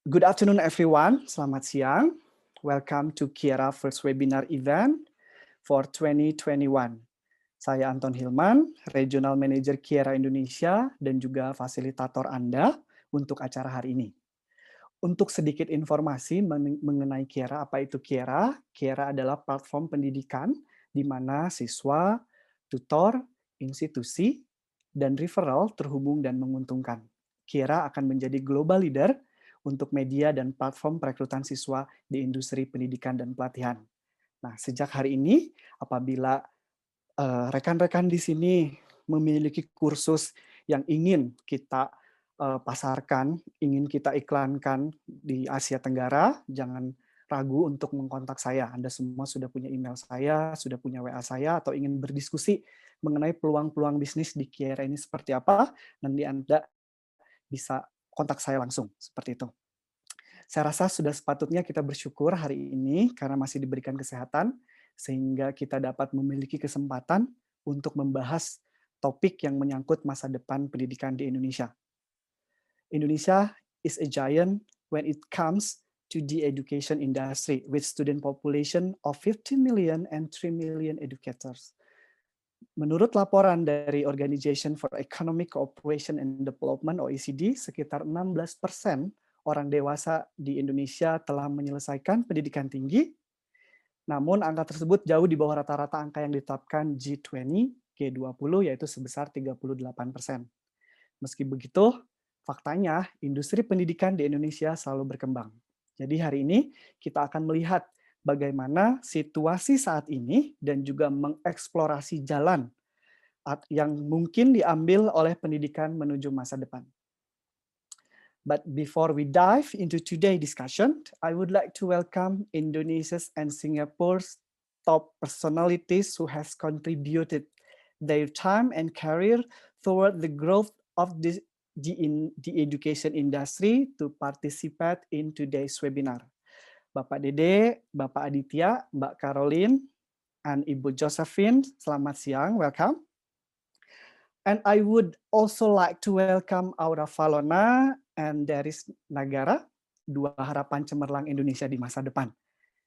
Good afternoon, everyone. Selamat siang. Welcome to Kiara First Webinar Event for 2021. Saya Anton Hilman, Regional Manager Kiara Indonesia dan juga fasilitator Anda untuk acara hari ini. Untuk sedikit informasi mengenai Kiara, apa itu Kiara? Kiara adalah platform pendidikan di mana siswa, tutor, institusi, dan referral terhubung dan menguntungkan. Kiara akan menjadi global leader untuk media dan platform perekrutan siswa di industri pendidikan dan pelatihan. Nah, sejak hari ini, apabila rekan-rekan di sini memiliki kursus yang ingin kita pasarkan, ingin kita iklankan di Asia Tenggara, jangan ragu untuk mengkontak saya. Anda semua sudah punya email saya, sudah punya WA saya, atau ingin berdiskusi mengenai peluang-peluang bisnis di Kiara ini seperti apa, nanti Anda bisa kontak saya langsung, seperti itu. Saya rasa sudah sepatutnya kita bersyukur hari ini karena masih diberikan kesehatan, sehingga kita dapat memiliki kesempatan untuk membahas topik yang menyangkut masa depan pendidikan di Indonesia. Indonesia is a giant when it comes to the education industry, with student population of 50 million and 3 million educators. Menurut laporan dari Organization for Economic Cooperation and Development (OECD), sekitar 16% orang dewasa di Indonesia telah menyelesaikan pendidikan tinggi, namun angka tersebut jauh di bawah rata-rata angka yang ditetapkan G20, G20, yaitu sebesar 38%. Meski begitu, faktanya industri pendidikan di Indonesia selalu berkembang. Jadi hari ini kita akan melihat bagaimana situasi saat ini dan juga mengeksplorasi jalan yang mungkin diambil oleh pendidikan menuju masa depan. But before we dive into today's discussion, I would like to welcome Indonesia's and Singapore's top personalities who has contributed their time and career toward the growth of the education industry to participate in today's webinar. Bapak Dede, Bapak Aditya, Mbak Caroline, and Ibu Josephine, selamat siang, welcome. And I would also like to welcome Aura Valona and Deris Nagara, dua harapan cemerlang Indonesia di masa depan.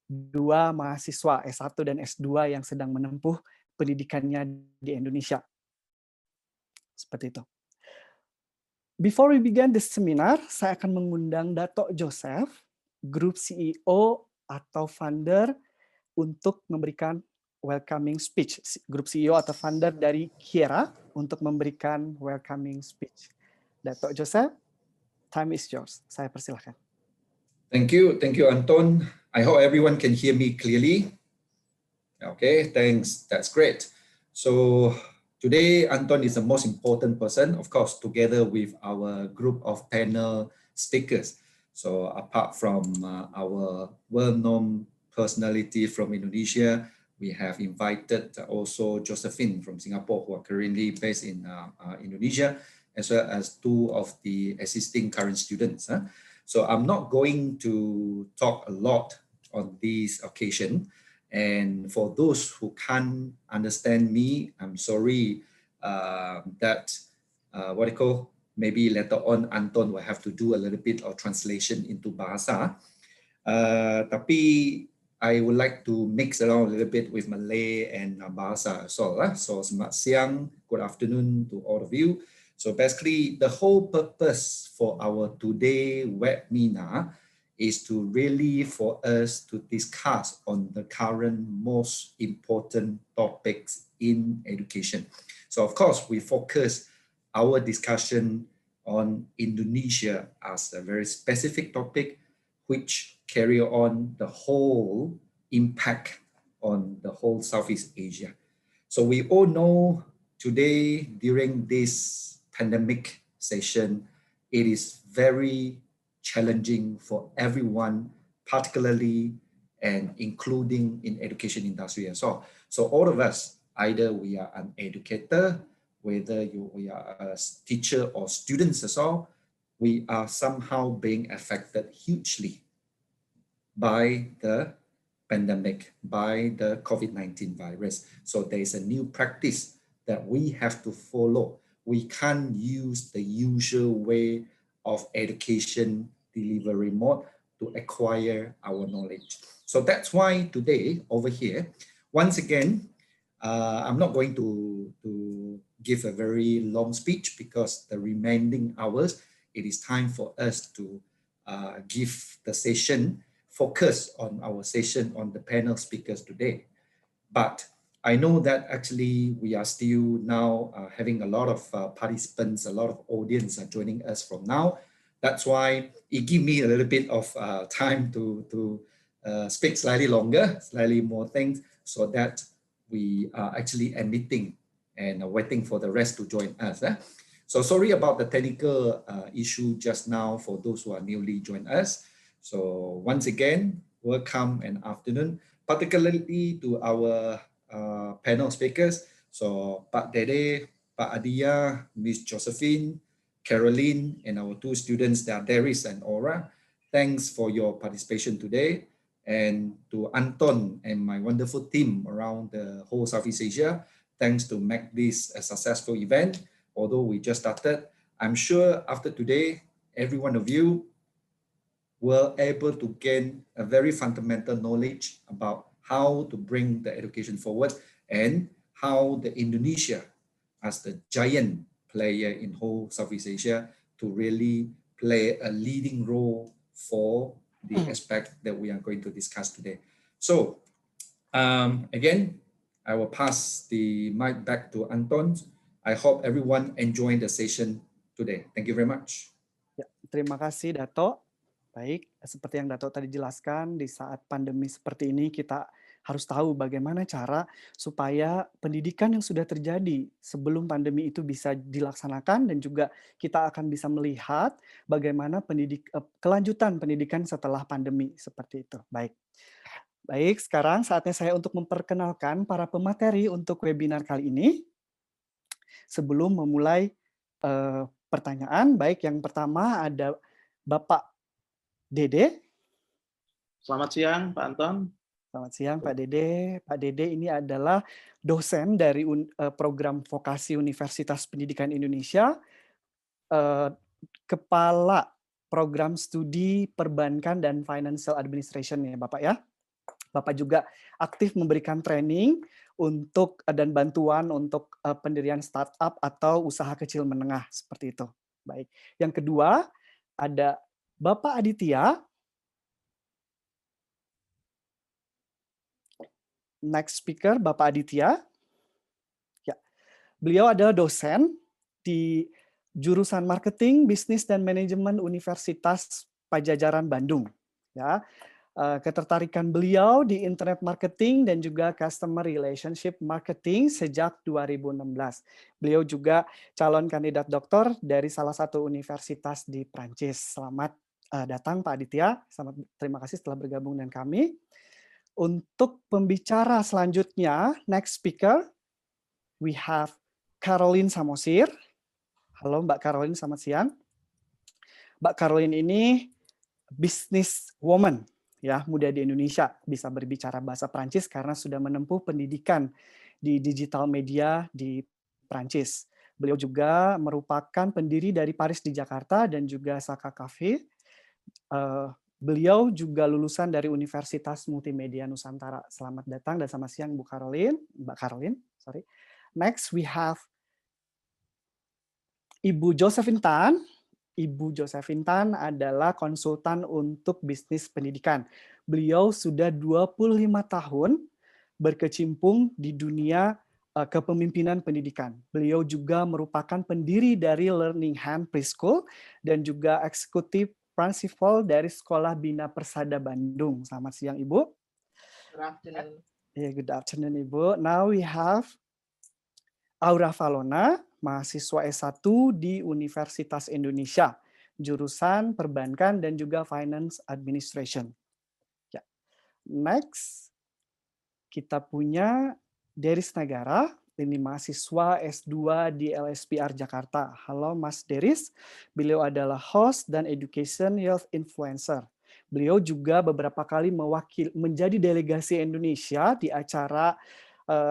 Dua mahasiswa S1 dan S2 yang sedang menempuh pendidikannya di Indonesia. Seperti itu. Before we begin this seminar, saya akan mengundang Dato' Joseph, Group CEO atau founder, untuk memberikan welcoming speech. Grup CEO atau founder dari Kiara untuk memberikan welcoming speech. Dato' Joseph, time is yours. Saya persilahkan. Thank you, Anton. I hope everyone can hear me clearly. Okay, thanks. That's great. So today, Anton is the most important person, of course, together with our group of panel speakers. So apart from our well-known personality from Indonesia, we have invited also Josephine from Singapore, who are currently based in Indonesia, as well as two of the existing current students. So I'm not going to talk a lot on this occasion. And for those who can't understand me, I'm sorry that maybe later on Anton will have to do a little bit of translation into Bahasa. Tapi I would like to mix around a little bit with Malay and Bahasa as well. So selamat siang, good afternoon to all of you. So basically, the whole purpose for our today webinar is to really for us to discuss on the current most important topics in education. So of course, we focus our discussion on Indonesia as a very specific topic, which carry on the whole impact on the whole Southeast Asia. So we all know today during this pandemic session, it is very challenging for everyone, particularly and including in education industry as well. So all of us, either we are an educator, whether we are a teacher or students as well, we are somehow being affected hugely by the pandemic, by the COVID-19 virus. So there is a new practice that we have to follow. We can't use the usual way of education delivery mode to acquire our knowledge. So that's why today over here, once again, I'm not going to give a very long speech because the remaining hours, it is time for us to give the session, focus on our session on the panel speakers today. But I know that actually we are still now having a lot of participants, a lot of audience are joining us from now. That's why it gives me a little bit of time to speak slightly longer, slightly more things, so that we are actually admitting and waiting for the rest to join us. So sorry about the technical issue just now for those who are newly joined us. So once again, welcome and afternoon, particularly to our panel speakers. So Pak Dede, Pak Adia, Miss Josephine, Caroline, and our two students, that Darius and Aura. Thanks for your participation today. And to Anton and my wonderful team around the whole Southeast Asia, thanks to make this a successful event. Although we just started, I'm sure after today, every one of you were able to gain a very fundamental knowledge about how to bring the education forward and how the Indonesia, as the giant player in whole Southeast Asia, to really play a leading role for the aspect that we are going to discuss today. So again, I will pass the mic back to Anton. I hope everyone enjoyed the session today. Thank you very much. Ya, terima kasih Dato. Baik, seperti yang Dato tadi jelaskan, di saat pandemi seperti ini kita harus tahu bagaimana cara supaya pendidikan yang sudah terjadi sebelum pandemi itu bisa dilaksanakan, dan juga kita akan bisa melihat bagaimana kelanjutan pendidikan setelah pandemi seperti itu. Baik, sekarang saatnya saya untuk memperkenalkan para pemateri untuk webinar kali ini. Sebelum memulai pertanyaan, baik, yang pertama ada Bapak Dede. Selamat siang, Pak Anton. Selamat siang, Pak Dede. Pak Dede ini adalah dosen dari program vokasi Universitas Pendidikan Indonesia, kepala program studi perbankan dan financial administration ya, Bapak ya. Bapak juga aktif memberikan training untuk dan bantuan untuk pendirian startup atau usaha kecil menengah seperti itu. Baik. Yang kedua ada Bapak Aditya. Next speaker, Bapak Aditya. Ya. Beliau adalah dosen di jurusan Marketing, Bisnis dan Manajemen Universitas Padjadjaran Bandung. Ya. Ketertarikan beliau di Internet Marketing dan juga Customer Relationship Marketing sejak 2016. Beliau juga calon kandidat doktor dari salah satu universitas di Prancis. Selamat datang Pak Aditya. Terima kasih telah bergabung dengan kami. Untuk pembicara selanjutnya, next speaker, we have Caroline Samosir. Halo Mbak Caroline, selamat siang. Mbak Caroline ini business woman, ya, muda di Indonesia, bisa berbicara bahasa Prancis karena sudah menempuh pendidikan di digital media di Prancis. Beliau juga merupakan pendiri dari Paris di Jakarta dan juga Saka Cafe. Beliau juga lulusan dari Universitas Multimedia Nusantara. Selamat datang dan selamat siang Mbak Caroline. Sorry. Next we have Ibu Josephine Tan. Ibu Josephine Tan adalah konsultan untuk bisnis pendidikan. Beliau sudah 25 tahun berkecimpung di dunia kepemimpinan pendidikan. Beliau juga merupakan pendiri dari Learning Hand Preschool dan juga eksekutif Principal dari Sekolah Bina Persada Bandung. Selamat siang, Ibu. Good afternoon. Yeah, good afternoon, Ibu. Now we have Aura Valona, mahasiswa S1 di Universitas Indonesia, jurusan Perbankan dan juga Finance Administration. Ya. Next, kita punya Deris Nagara. Ini mahasiswa S2 di LSPR Jakarta. Halo Mas Deris, beliau adalah host dan education health influencer. Beliau juga beberapa kali menjadi delegasi Indonesia di acara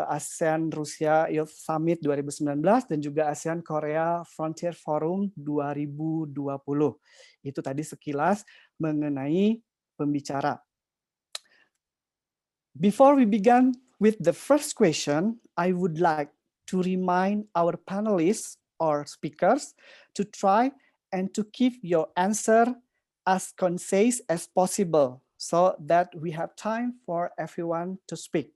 ASEAN Rusia Youth Summit 2019 dan juga ASEAN Korea Frontier Forum 2020. Itu tadi sekilas mengenai pembicara. Before we begin with the first question, I would like to remind our panelists or speakers to try and to keep your answer as concise as possible so that we have time for everyone to speak.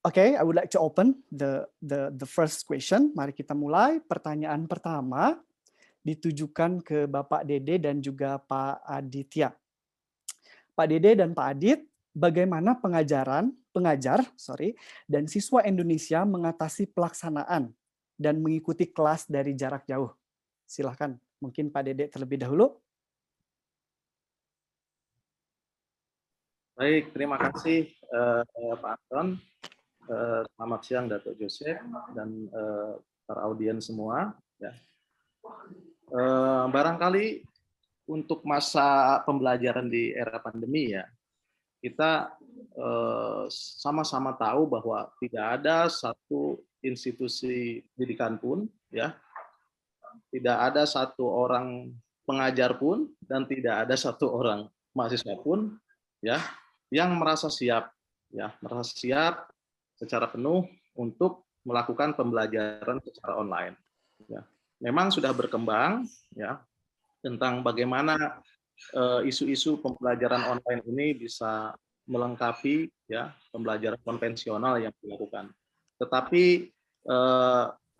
Okay, I would like to open the first question. Mari kita mulai. Pertanyaan pertama ditujukan ke Bapak Dede dan juga Pak Aditya. Pak Dede dan Pak Adit, bagaimana pengajar dan siswa Indonesia mengatasi pelaksanaan dan mengikuti kelas dari jarak jauh? Silahkan, mungkin Pak Dede terlebih dahulu. Baik, terima kasih Pak Anton. Selamat siang Datuk Joseph dan para audiens semua. Ya. Barangkali untuk masa pembelajaran di era pandemi ya, kita sama-sama tahu bahwa tidak ada satu institusi pendidikan pun, ya, tidak ada satu orang pengajar pun, dan tidak ada satu orang mahasiswa pun, ya, yang merasa siap secara penuh untuk melakukan pembelajaran secara online. Ya. Memang sudah berkembang ya tentang bagaimana isu-isu pembelajaran online ini bisa melengkapi ya pembelajaran konvensional yang dilakukan. Tetapi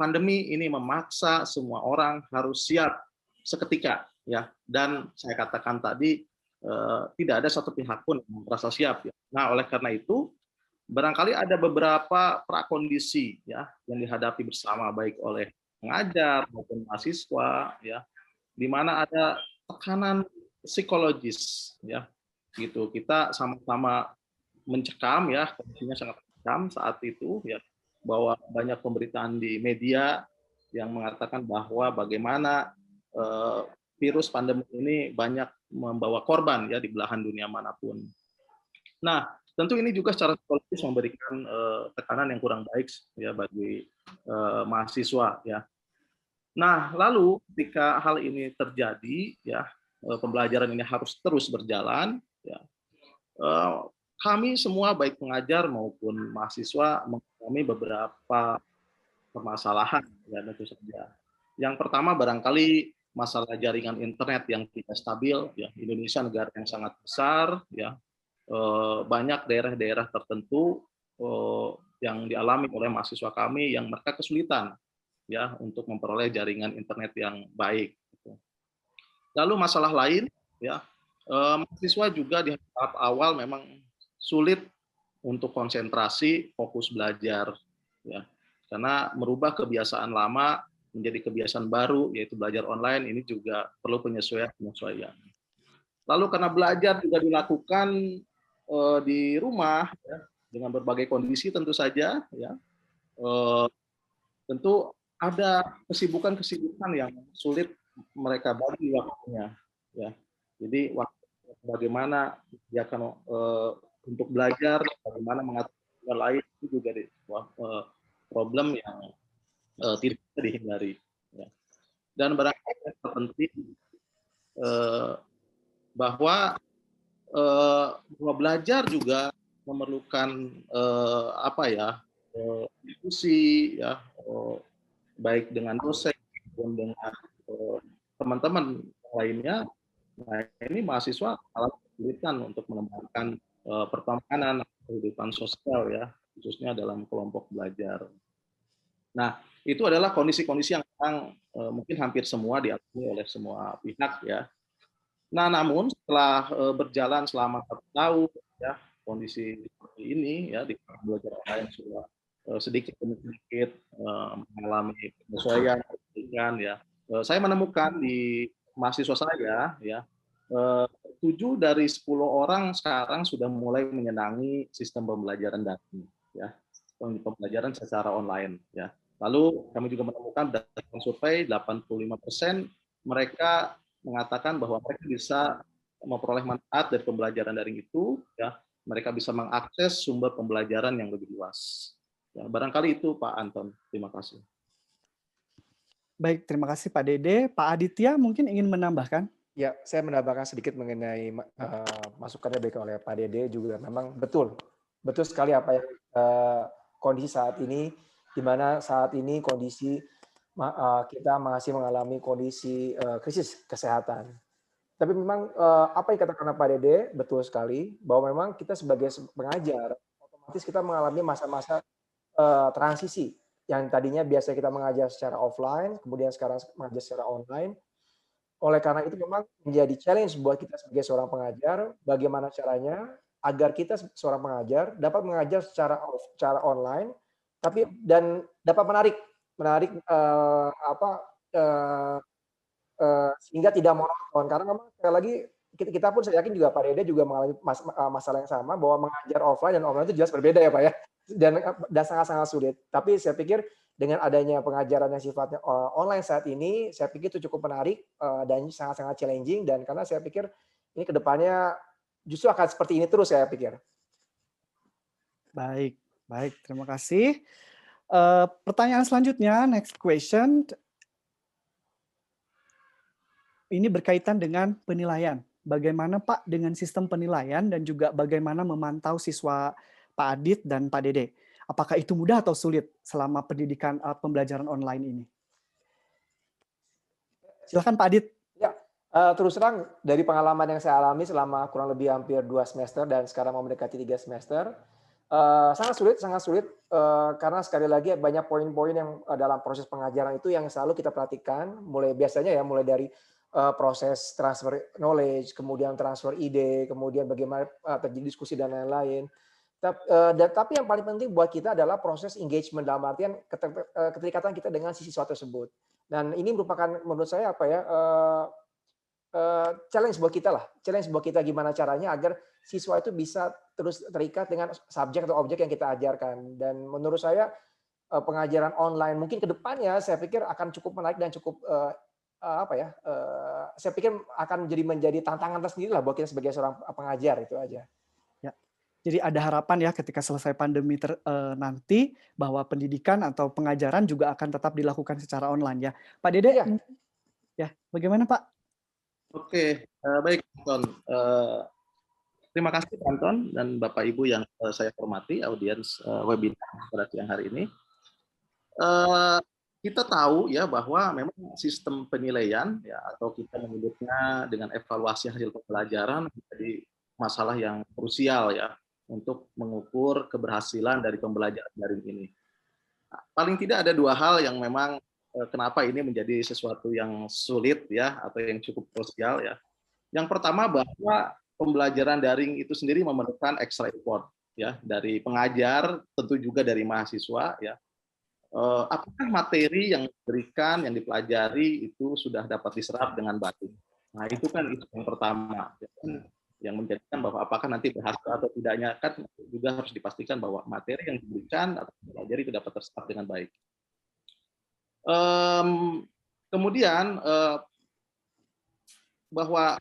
pandemi ini memaksa semua orang harus siap seketika ya, dan saya katakan tadi tidak ada satu pihak pun yang merasa siap ya. Nah, oleh karena itu barangkali ada beberapa prakondisi ya yang dihadapi bersama baik oleh pengajar maupun mahasiswa ya, di mana ada tekanan psikologis ya gitu. Kita sama-sama mencekam ya, kondisinya sangat mencekam saat itu ya, bahwa banyak pemberitaan di media yang mengatakan bahwa bagaimana virus pandemi ini banyak membawa korban ya di belahan dunia manapun. Nah, tentu ini juga secara psikologis memberikan tekanan yang kurang baik ya bagi mahasiswa ya. Nah, lalu ketika hal ini terjadi ya, pembelajaran ini harus terus berjalan ya. Kami semua baik pengajar maupun mahasiswa mengalami beberapa permasalahan ya tentu saja. Yang pertama barangkali masalah jaringan internet yang tidak stabil ya. Indonesia negara yang sangat besar ya. Banyak daerah-daerah tertentu yang dialami oleh mahasiswa kami yang mereka kesulitan ya untuk memperoleh jaringan internet yang baik. Lalu masalah lain ya, mahasiswa juga di tahap awal memang sulit untuk konsentrasi, fokus belajar ya, karena merubah kebiasaan lama menjadi kebiasaan baru yaitu belajar online ini juga perlu penyesuaian. Lalu karena belajar juga dilakukan di rumah ya, dengan berbagai kondisi tentu saja ya, tentu ada kesibukan yang sulit mereka bagi waktunya ya. Jadi bagaimana dia akan untuk belajar, bagaimana mengatur lain itu juga sebuah problem yang tidak bisa dihindari ya. Dan barangkali yang terpenting bahwa belajar juga memerlukan diskusi ya, baik dengan dosen maupun dengan teman-teman lainnya. Nah, ini mahasiswa alat kesulitan untuk mengembangkan pertemanan, kehidupan sosial ya, khususnya dalam kelompok belajar. Nah, itu adalah kondisi-kondisi yang memang mungkin hampir semua dialami oleh semua pihak ya. Nah, namun setelah berjalan selama 1 tahun ya, kondisi seperti ini ya di belajar online sudah sedikit demi sedikit mengalami penyesuaian ya. Saya menemukan di mahasiswa saya ya 7 dari 10 orang sekarang sudah mulai menyenangi sistem pembelajaran daring ya, pembelajaran secara online ya. Lalu kami juga menemukan berdasarkan survei 85% mereka mengatakan bahwa mereka bisa memperoleh manfaat dari pembelajaran daring itu ya mereka bisa mengakses sumber pembelajaran yang lebih luas. Ya, barangkali itu Pak Anton. Terima kasih. Baik, terima kasih Pak Dede. Pak Aditya mungkin ingin menambahkan? Ya, saya menambahkan sedikit mengenai masukan yang diberikan oleh Pak Dede juga memang betul sekali apa yang kondisi saat ini, di mana saat ini kondisi kita masih mengalami kondisi krisis kesehatan. Tapi memang apa yang katakan Pak Dede betul sekali bahwa memang kita sebagai pengajar otomatis kita mengalami masa-masa transisi yang tadinya biasa kita mengajar secara offline, kemudian sekarang mengajar secara online. Oleh karena itu memang menjadi challenge buat kita sebagai seorang pengajar, bagaimana caranya agar kita seorang pengajar dapat mengajar secara online, tapi dan dapat menarik sehingga tidak monoton. Karena memang sekali lagi kita pun saya yakin juga Pak Dede juga mengalami masalah yang sama bahwa mengajar offline dan online itu jelas berbeda ya Pak ya, dan sangat-sangat sulit. Tapi saya pikir dengan adanya pengajaran yang sifatnya online saat ini, saya pikir itu cukup menarik dan sangat-sangat challenging, dan karena saya pikir ini kedepannya justru akan seperti ini terus saya pikir. Baik, baik, terima kasih. Pertanyaan selanjutnya, next question. Ini berkaitan dengan penilaian. Bagaimana Pak dengan sistem penilaian dan juga bagaimana memantau siswa Pak Adit dan Pak Dede? Apakah itu mudah atau sulit selama pendidikan pembelajaran online ini? Silakan Pak Adit. Ya, terus terang dari pengalaman yang saya alami selama kurang lebih hampir 2 semester dan sekarang mau mendekati 3 semester, sangat sulit karena sekali lagi banyak poin-poin yang dalam proses pengajaran itu yang selalu kita perhatikan, mulai dari proses transfer knowledge, kemudian transfer ide, kemudian bagaimana terjadi diskusi dan lain-lain. Tapi yang paling penting buat kita adalah proses engagement, dalam artian keterikatan kita dengan si siswa tersebut. Dan ini merupakan menurut saya challenge buat kita gimana caranya agar siswa itu bisa terus terikat dengan subjek atau objek yang kita ajarkan. Dan menurut saya pengajaran online mungkin ke depannya saya pikir akan cukup menarik dan cukup saya pikir akan menjadi tantangan tersendiri lah buat kita sebagai seorang pengajar, itu aja. Ya, jadi ada harapan ya ketika selesai pandemi nanti bahwa pendidikan atau pengajaran juga akan tetap dilakukan secara online ya. Pak Dede, Ya. Ya, bagaimana Pak? Oke, baik Anton. Terima kasih Pak Anton dan Bapak Ibu yang saya hormati, audiens webinar pada siang hari ini. Kita tahu ya bahwa memang sistem penilaian ya atau kita menyebutnya dengan evaluasi hasil pembelajaran menjadi masalah yang krusial ya untuk mengukur keberhasilan dari pembelajaran daring ini. Nah, paling tidak ada 2 hal yang memang kenapa ini menjadi sesuatu yang sulit ya atau yang cukup krusial ya. Yang pertama bahwa pembelajaran daring itu sendiri memerlukan extra effort ya dari pengajar, tentu juga dari mahasiswa ya. Apakah materi yang diberikan, yang dipelajari itu sudah dapat diserap dengan baik. Nah, itu kan isu yang pertama, yang menjadikan bahwa apakah nanti berhasil atau tidaknya kan juga harus dipastikan bahwa materi yang diberikan atau dipelajari itu dapat terserap dengan baik. Kemudian bahwa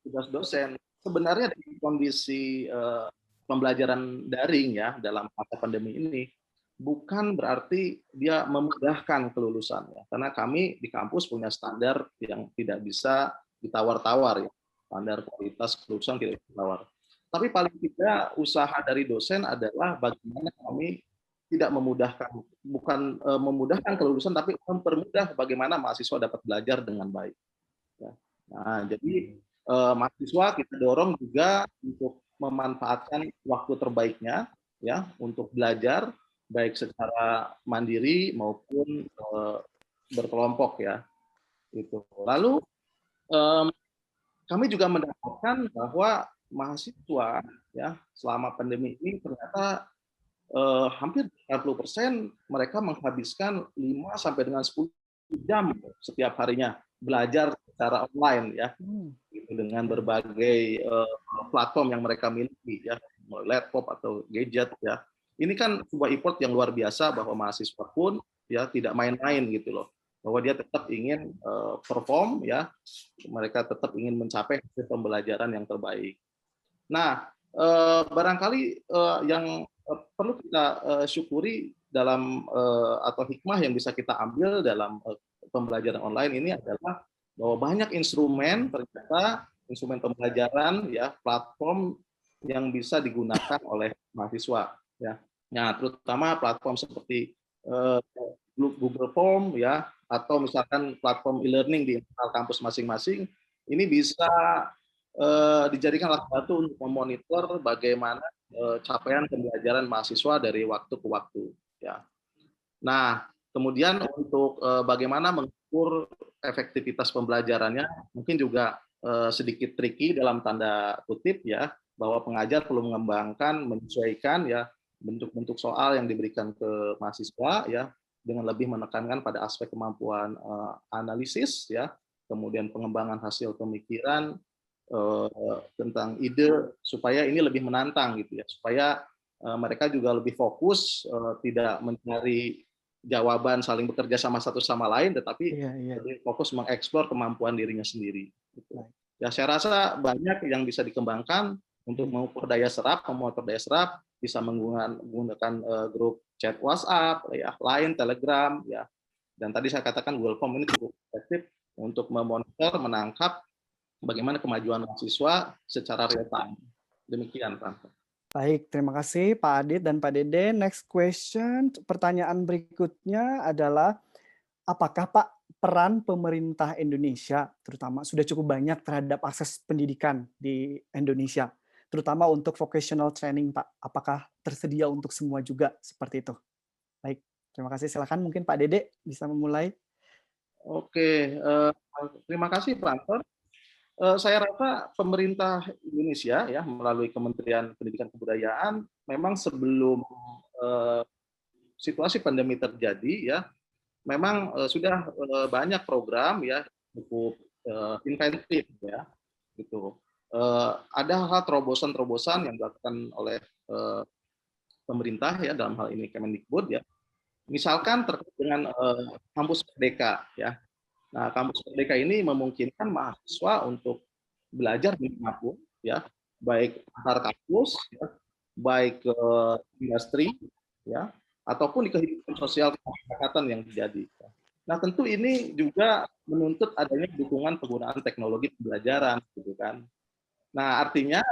tugas dosen sebenarnya di kondisi pembelajaran daring ya dalam masa pandemi ini bukan berarti dia memudahkan kelulusan ya, karena kami di kampus punya standar yang tidak bisa ditawar-tawar ya, standar kualitas kelulusan tidak ditawar. Tapi paling tidak usaha dari dosen adalah bagaimana kami tidak memudahkan, bukan memudahkan kelulusan, tapi mempermudah bagaimana mahasiswa dapat belajar dengan baik. Ya. Nah, jadi mahasiswa kita dorong juga untuk memanfaatkan waktu terbaiknya ya untuk belajar baik secara mandiri maupun berkelompok ya. Itu. Lalu kami juga mendapatkan bahwa mahasiswa ya selama pandemi ini ternyata hampir 40% mereka menghabiskan 5 sampai dengan 10 jam setiap harinya belajar secara online ya. Gitu, dengan berbagai platform yang mereka miliki ya, laptop atau gadget ya. Ini kan sebuah effort yang luar biasa bahwa mahasiswa pun ya tidak main-main gitu loh. Bahwa dia tetap ingin perform ya, mereka tetap ingin mencapai hasil pembelajaran yang terbaik. Nah, barangkali yang perlu kita syukuri dalam atau hikmah yang bisa kita ambil dalam pembelajaran online ini adalah bahwa banyak instrumen ternyata instrumen pembelajaran ya platform yang bisa digunakan oleh mahasiswa ya. Nah, terutama platform seperti Google Form ya atau misalkan platform e-learning di internal kampus masing-masing ini bisa dijadikan alat bantu untuk memonitor bagaimana capaian pembelajaran mahasiswa dari waktu ke waktu ya. Nah, kemudian untuk bagaimana mengukur efektivitas pembelajarannya mungkin juga sedikit tricky dalam tanda kutip ya, bahwa pengajar perlu mengembangkan, menyesuaikan ya bentuk-bentuk soal yang diberikan ke mahasiswa ya dengan lebih menekankan pada aspek kemampuan analisis ya, kemudian pengembangan hasil pemikiran tentang ide supaya ini lebih menantang gitu ya, supaya mereka juga lebih fokus tidak mencari jawaban saling bekerja sama satu sama lain, tetapi lebih fokus mengeksplor kemampuan dirinya sendiri. Gitu. Ya saya rasa banyak yang bisa dikembangkan untuk mengukur daya serap, memonitor daya serap, bisa menggunakan grup chat WhatsApp, ya, Line, Telegram, ya, dan tadi saya katakan Google Form ini cukup efektif untuk memonitor, menangkap bagaimana kemajuan mahasiswa secara real time. Demikian, Pak. Baik, terima kasih Pak Adit dan Pak Dede. Next question, pertanyaan berikutnya adalah, apakah Pak peran pemerintah Indonesia terutama sudah cukup banyak terhadap akses pendidikan di Indonesia, terutama untuk vocational training, Pak? Apakah tersedia untuk semua juga seperti itu? Baik, terima kasih. Silakan mungkin Pak Dede bisa memulai. Oke, terima kasih Pak Anton. Saya rasa pemerintah Indonesia ya melalui Kementerian Pendidikan dan Kebudayaan memang sebelum situasi pandemi terjadi ya memang sudah banyak program ya cukup inventif ya gitu. Ada hal terobosan-terobosan yang dilakukan oleh pemerintah ya dalam hal ini Kemendikbud ya. Misalkan terkait dengan kampus Merdeka ya. Nah, kampus Merdeka ini memungkinkan mahasiswa untuk belajar dimanapun, ya, baik antar kampus, ya, baik ke industri, ya, ataupun di kehidupan sosial kemasyarakatan yang terjadi. Nah, tentu ini juga menuntut adanya dukungan penggunaan teknologi pembelajaran, gitu kan. Nah, artinya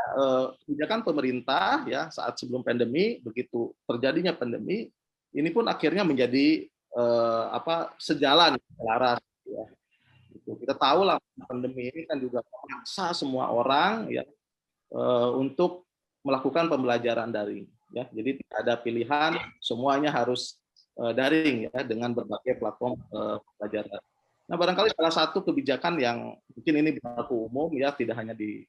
kebijakan pemerintah, ya, saat sebelum pandemi, begitu terjadinya pandemi, ini pun akhirnya menjadi sejalan, selaras. Ya. Kita tahu lah pandemi ini kan juga memaksa semua orang ya untuk melakukan pembelajaran daring. Ya, jadi tidak ada pilihan, semuanya harus daring ya dengan berbagai platform pembelajaran. Nah, barangkali salah satu kebijakan yang mungkin ini berlaku umum ya, tidak hanya di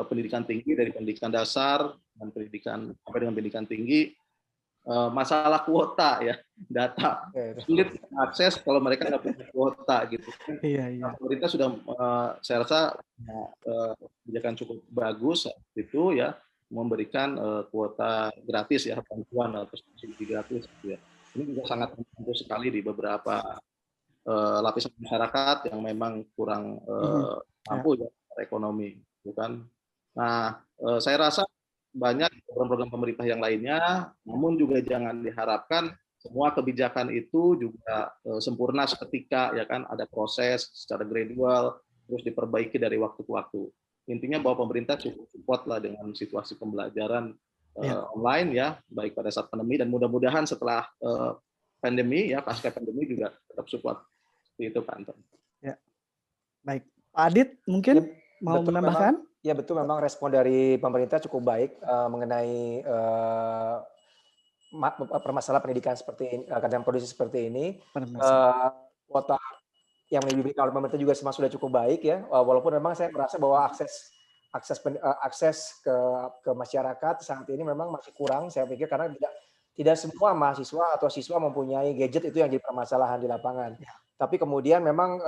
pendidikan tinggi, dari pendidikan dasar dan pendidikan sampai dengan pendidikan tinggi. Masalah kuota ya, data sulit akses kalau mereka nggak punya kuota gitu. Nah, pemerintah sudah saya rasa kebijakan cukup bagus itu ya memberikan kuota gratis ya, bantuan atau subsidi gratis gitu ya. Ini juga sangat membantu sekali di beberapa lapisan masyarakat yang memang kurang mampu ya ekonomi, bukan. Nah, saya rasa banyak program-program pemerintah yang lainnya, namun juga jangan diharapkan semua kebijakan itu juga sempurna seketika, ya kan, ada proses secara gradual, terus diperbaiki dari waktu ke waktu. Intinya bahwa pemerintah cukup support lah dengan situasi pembelajaran online ya, baik pada saat pandemi dan mudah-mudahan setelah pandemi ya, pasca pandemi juga tetap support. Seperti itu Pak Anton. Ya. Baik, Pak Adit mungkin mau menambahkan? Ya betul, memang respon dari pemerintah cukup baik mengenai permasalahan pendidikan seperti ini, keadaan kondisi seperti ini. Kuota yang diberikan oleh pemerintah juga sudah cukup baik ya, walaupun memang saya merasa bahwa akses ke masyarakat saat ini memang masih kurang, saya pikir, karena tidak semua mahasiswa atau siswa mempunyai gadget, itu yang jadi permasalahan di lapangan. Tapi kemudian memang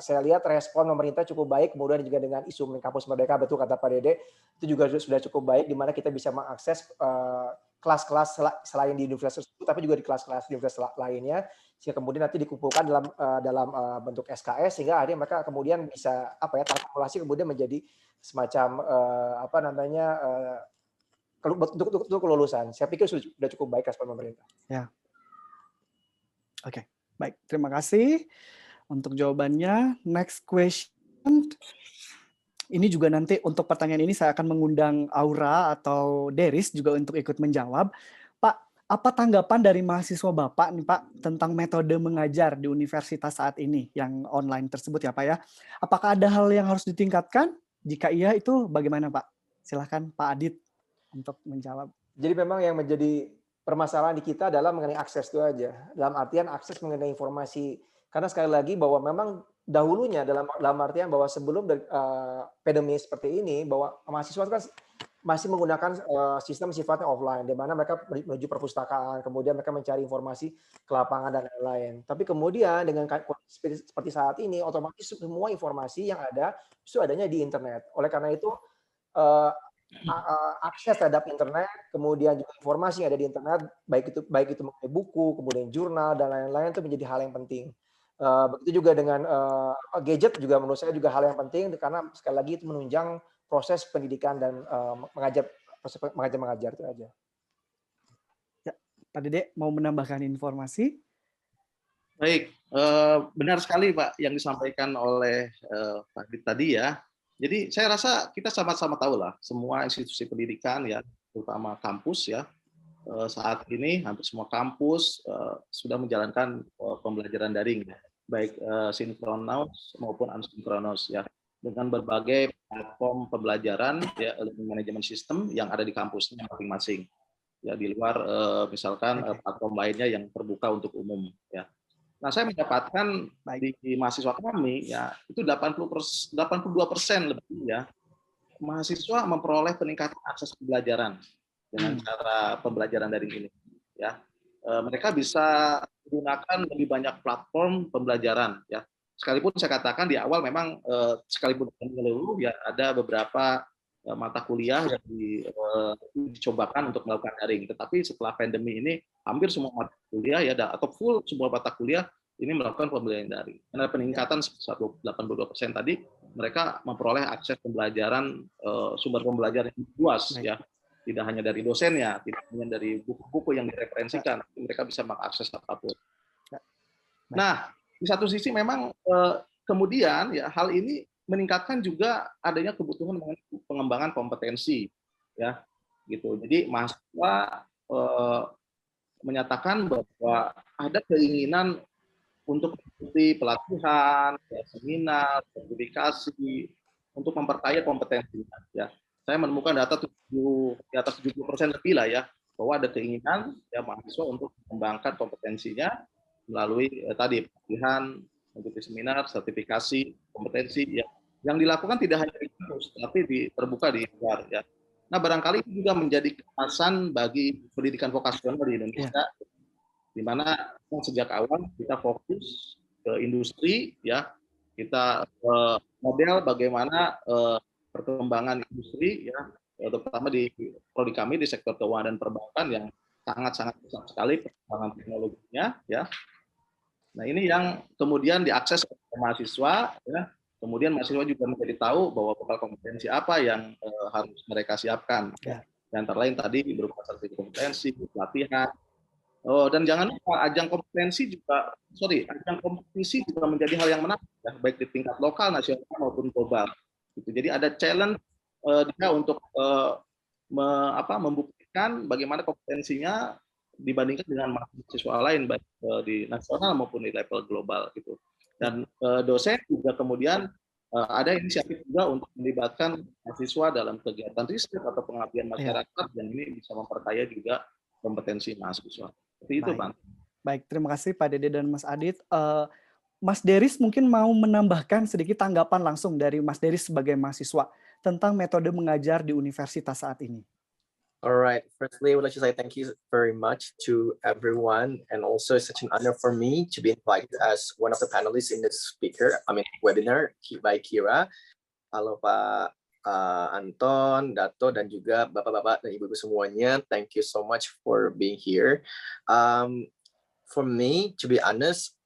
saya lihat respon pemerintah cukup baik, kemudian juga dengan isu Kampus Merdeka, betul kata Pak Dede, itu juga sudah cukup baik, di mana kita bisa mengakses kelas-kelas selain di universitas itu, tapi juga di kelas-kelas di universitas lainnya, sehingga kemudian nanti dikumpulkan dalam bentuk SKS, sehingga akhirnya mereka kemudian bisa terkumulasi kemudian menjadi semacam untuk kelulusan. Saya pikir sudah cukup baik respon pemerintah. Ya. Oke, baik. Terima kasih untuk jawabannya. Next question. Ini juga nanti untuk pertanyaan ini saya akan mengundang Aura atau Deris juga untuk ikut menjawab. Pak, apa tanggapan dari mahasiswa Bapak nih Pak tentang metode mengajar di universitas saat ini yang online tersebut ya Pak ya? Apakah ada hal yang harus ditingkatkan? Jika iya itu bagaimana Pak? Silahkan Pak Adit untuk menjawab. Jadi memang yang menjadi permasalahan di kita adalah mengenai akses itu aja. Dalam artian akses mengenai informasi. Karena sekali lagi bahwa memang dahulunya dalam artian bahwa sebelum pandemi seperti ini, bahwa mahasiswa kan masih menggunakan sistem sifatnya offline, di mana mereka menuju perpustakaan, kemudian mereka mencari informasi ke lapangan dan lain-lain. Tapi kemudian dengan seperti saat ini, otomatis semua informasi yang ada itu adanya di internet. Oleh karena itu, akses terhadap internet, kemudian juga informasi yang ada di internet, baik itu mengenai buku, kemudian jurnal dan lain-lain itu menjadi hal yang penting. Begitu juga dengan gadget juga menurut saya juga hal yang penting karena sekali lagi itu menunjang proses pendidikan dan mengajar itu aja. Ya, Pak Dede mau menambahkan informasi? Baik, benar sekali Pak yang disampaikan oleh Pak Adit tadi ya. Jadi saya rasa kita sama-sama tahu lah semua institusi pendidikan ya, terutama kampus ya, saat ini hampir semua kampus sudah menjalankan pembelajaran daring ya, baik sinkronus maupun asinkronus ya, dengan berbagai platform pembelajaran ya, learning management system yang ada di kampusnya masing-masing ya, di luar misalkan platform lainnya yang terbuka untuk umum ya. Nah, saya mendapatkan di mahasiswa kami ya itu 82% lebih ya mahasiswa memperoleh peningkatan akses pembelajaran dengan cara pembelajaran daring ini ya. Mereka bisa menggunakan lebih banyak platform pembelajaran ya. Sekalipun saya katakan di awal memang sekalipun menyeluruh ya ada beberapa mata kuliah yang dicobakan untuk melakukan daring, tetapi setelah pandemi ini hampir semua mata kuliah ya atau full semua mata kuliah ini melakukan pembelajaran daring. Karena peningkatan 82% tadi mereka memperoleh akses pembelajaran sumber pembelajaran yang luas ya, tidak hanya dari dosennya, tidak hanya dari buku-buku yang direferensikan, mereka bisa mengakses apapun. Nah, di satu sisi memang kemudian ya hal ini meningkatkan juga adanya kebutuhan pengembangan kompetensi ya gitu. Jadi mahasiswa menyatakan bahwa ada keinginan untuk mengikuti pelatihan, seminar, sertifikasi untuk memperkaya kompetensinya ya. Saya menemukan data di atas 70% lebih lah ya, bahwa ada keinginan ya mahasiswa untuk mengembangkan kompetensinya melalui tadi pelatihan, mengikuti seminar, sertifikasi, kompetensi ya, yang dilakukan tidak hanya di kampus, tapi terbuka di luar ya. Nah, barangkali itu juga menjadi kemasan bagi pendidikan vokasional di Indonesia, di mana sejak awal kita fokus ke industri ya, kita model bagaimana perkembangan industri ya, terutama di prodi kami di sektor keuangan dan perbankan yang sangat-sangat besar sekali perkembangan teknologinya ya. Nah, ini yang kemudian diakses oleh mahasiswa ya. Kemudian mahasiswa juga menjadi tahu bahwa bekal kompetensi apa yang harus mereka siapkan ya. Yang antara lain tadi berupa sertifikat kompetensi, pelatihan. Dan jangan lupa ajang kompetisi juga menjadi hal yang menarik ya, baik di tingkat lokal, nasional maupun global. Gitu. Jadi ada challenge dia untuk membuktikan bagaimana kompetensinya dibandingkan dengan mahasiswa lain baik di nasional maupun di level global gitu. Dan dosen juga kemudian ada inisiatif juga untuk melibatkan mahasiswa dalam kegiatan riset atau pengabdian masyarakat yang ini bisa memperkaya juga kompetensi mahasiswa. Seperti itu, Pak. Baik, terima kasih Pak Dede dan Mas Adit. Mas Deris mungkin mau menambahkan sedikit tanggapan langsung dari Mas Deris sebagai mahasiswa tentang metode mengajar di universitas saat ini. Alright, firstly, I would like to say thank you very much to everyone, and also it's such an honor for me to be invited as one of the panelists in this webinar by Kira. Halo Pak Anton, Dato, dan juga bapak-bapak dan ibu-ibu semuanya. Thank you so much for being here. For me, to be honest,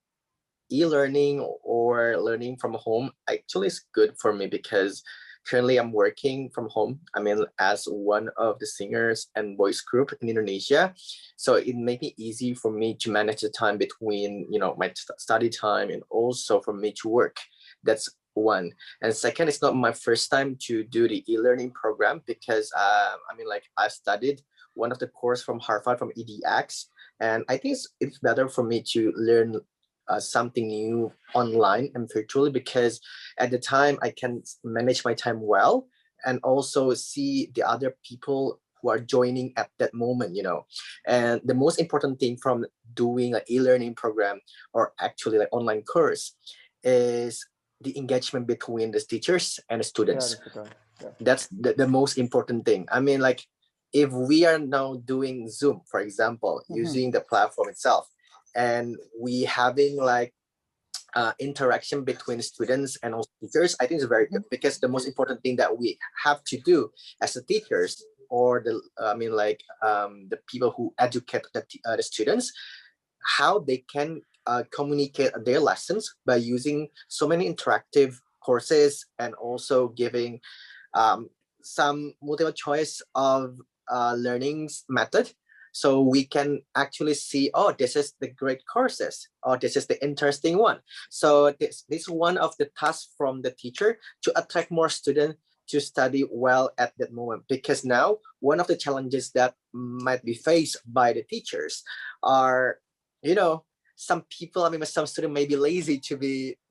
e-learning or learning from home actually is good for me because currently I'm working from home. I mean, as one of the singers and voice group in Indonesia. So it made it easy for me to manage the time between, my study time and also for me to work. That's one. And second, it's not my first time to do the e-learning program because I studied one of the course from Harvard from EDX, and I think it's better for me to learn something new online and virtually, because at the time I can manage my time well and also see the other people who are joining at that moment, And the most important thing from doing an e-learning program or actually like online course is the engagement between the teachers and the students. That's the most important thing. I mean, like, if we are now doing Zoom, for example, using the platform itself, and we having like interaction between students and also teachers, I think it's very good, because the most important thing that we have to do as the teachers or the people who educate the students, how they can communicate their lessons by using so many interactive courses and also giving some multiple choice of learnings method, so we can actually see, oh, this is the great courses, or this is the interesting one. So this is one of the tasks from the teacher to attract more students to study well at that moment, because now one of the challenges that might be faced by the teachers are, some people, some students may be lazy to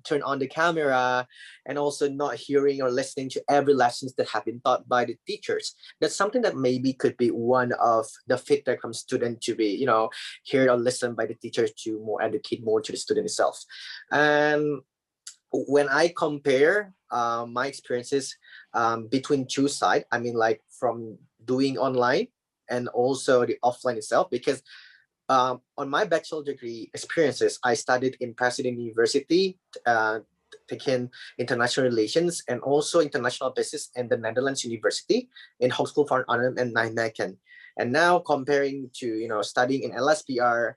turn on the camera, and also not hearing or listening to every lessons that have been taught by the teachers. That's something that maybe could be one of the feedback from student to be, heard or listened by the teachers to more educate more to the student itself. And when I compare my experiences between two sides, from doing online and also the offline itself, because on my bachelor degree experiences, I studied in President University, taking international relations and also international business in the Netherlands University in Hogeschool van Arnhem and Nijmegen. And now comparing to studying in LSPR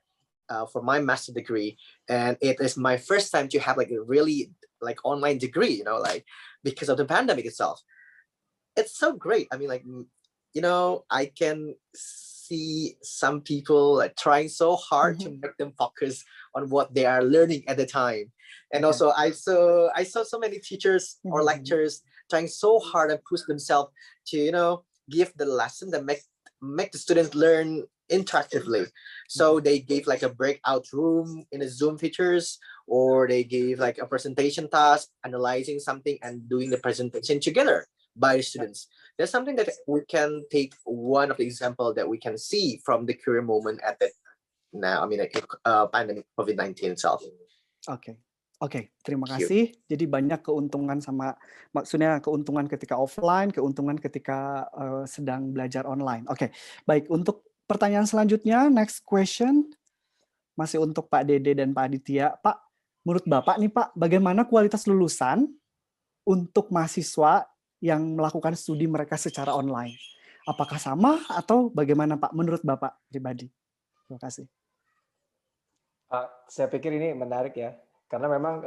for my master degree, and it is my first time to have like a really like online degree, because of the pandemic itself. It's so great. I can see some people trying so hard to make them focus on what they are learning at the time. And also I saw so many teachers or lecturers trying so hard and push themselves to, give the lesson that make the students learn interactively. So they gave like a breakout room in the Zoom features, or they gave like a presentation task, analyzing something and doing the presentation together by the students. That's something that we can take one of the example that we can see from the current moment at that now. Pandemic COVID-19 itself. Oke, terima kasih. Jadi banyak keuntungan maksudnya keuntungan ketika offline, keuntungan ketika sedang belajar online. Oke, baik. Untuk pertanyaan selanjutnya, next question, masih untuk Pak Dede dan Pak Aditya. Pak, menurut Bapak nih Pak, bagaimana kualitas lulusan untuk mahasiswa yang melakukan studi mereka secara online? Apakah sama atau bagaimana Pak menurut Bapak pribadi? Terima kasih. Saya pikir ini menarik ya, karena memang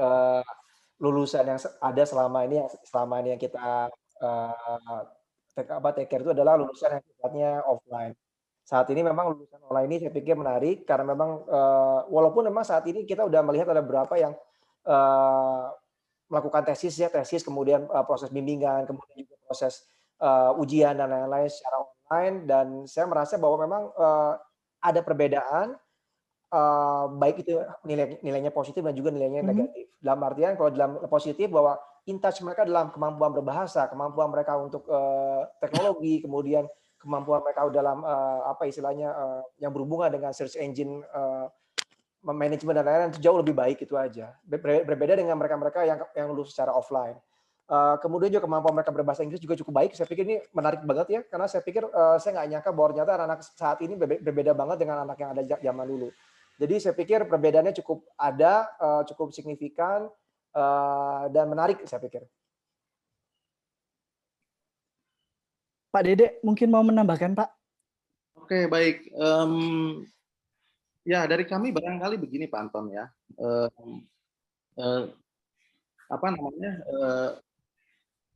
lulusan yang ada selama ini yang kita take care itu adalah lulusan yang sifatnya offline. Saat ini memang lulusan online ini saya pikir menarik, karena memang walaupun memang saat ini kita udah melihat ada beberapa yang melakukan tesis, kemudian proses bimbingan, kemudian juga proses ujian dan lain-lain secara online, dan saya merasa bahwa memang ada perbedaan, baik itu nilainya positif dan juga nilainya negatif. Dalam artian kalau dalam positif bahwa in touch mereka dalam kemampuan berbahasa, kemampuan mereka untuk teknologi, kemudian kemampuan mereka dalam yang berhubungan dengan search engine, manajemen dan lain-lain itu jauh lebih baik, itu aja. Berbeda dengan mereka-mereka yang lulus secara offline. Kemudian juga kemampuan mereka berbahasa Inggris juga cukup baik. Saya pikir ini menarik banget ya, karena saya pikir saya nggak nyangka bahwa ternyata anak-anak saat ini berbeda banget dengan anak yang ada zaman dulu. Jadi saya pikir perbedaannya cukup ada, cukup signifikan, dan menarik saya pikir. Pak Dede mungkin mau menambahkan, Pak? Oke, baik. Ya, dari kami barangkali begini Pak Anton ya.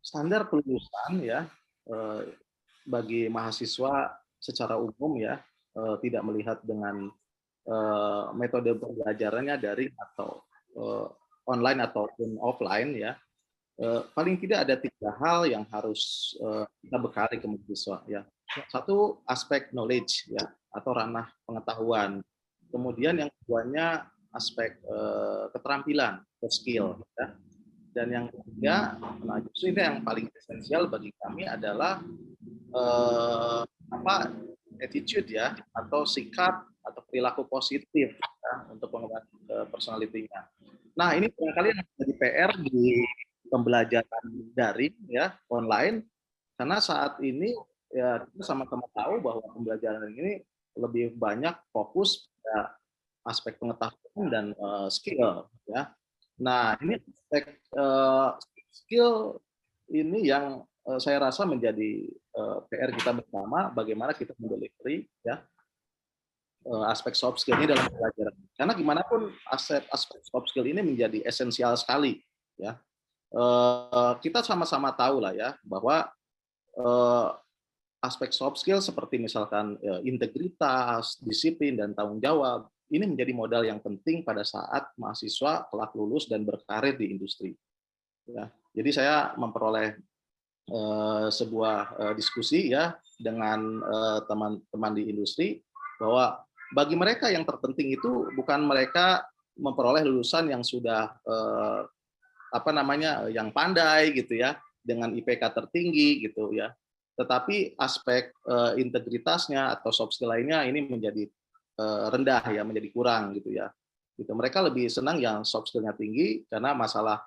standar kelulusan ya bagi mahasiswa secara umum ya tidak melihat dengan metode pembelajarannya daring atau online ataupun offline ya. Paling tidak ada 3 hal yang harus kita bekali ke mahasiswa ya. Satu, aspek knowledge ya atau ranah pengetahuan. Kemudian yang keduanya aspek keterampilan atau skill ya. Dan yang ketiga, nah justru ini yang paling esensial bagi kami adalah attitude ya atau sikap atau perilaku positif ya, untuk pengembangan personality-nya. Nah, ini barangkali yang menjadi PR di pembelajaran daring ya online karena saat ini ya kita sama-sama tahu bahwa pembelajaran ini lebih banyak fokus pada aspek pengetahuan dan skill ya. Nah, ini aspek skill ini yang saya rasa menjadi PR kita bersama bagaimana kita mendelivery ya aspek soft skill ini dalam pembelajaran. Karena gimana pun aspek soft skill ini menjadi esensial sekali ya. Kita sama-sama tahu lah ya bahwa aspek soft skill seperti misalkan integritas, disiplin dan tanggung jawab ini menjadi modal yang penting pada saat mahasiswa kelak lulus dan berkarir di industri. Ya, jadi saya memperoleh sebuah diskusi ya dengan teman-teman di industri bahwa bagi mereka yang terpenting itu bukan mereka memperoleh lulusan yang sudah yang pandai gitu ya dengan IPK tertinggi gitu ya, tetapi aspek integritasnya atau soft skill lainnya ini menjadi rendah ya, menjadi kurang gitu ya. Gitu. Mereka lebih senang yang soft skill-nya tinggi karena masalah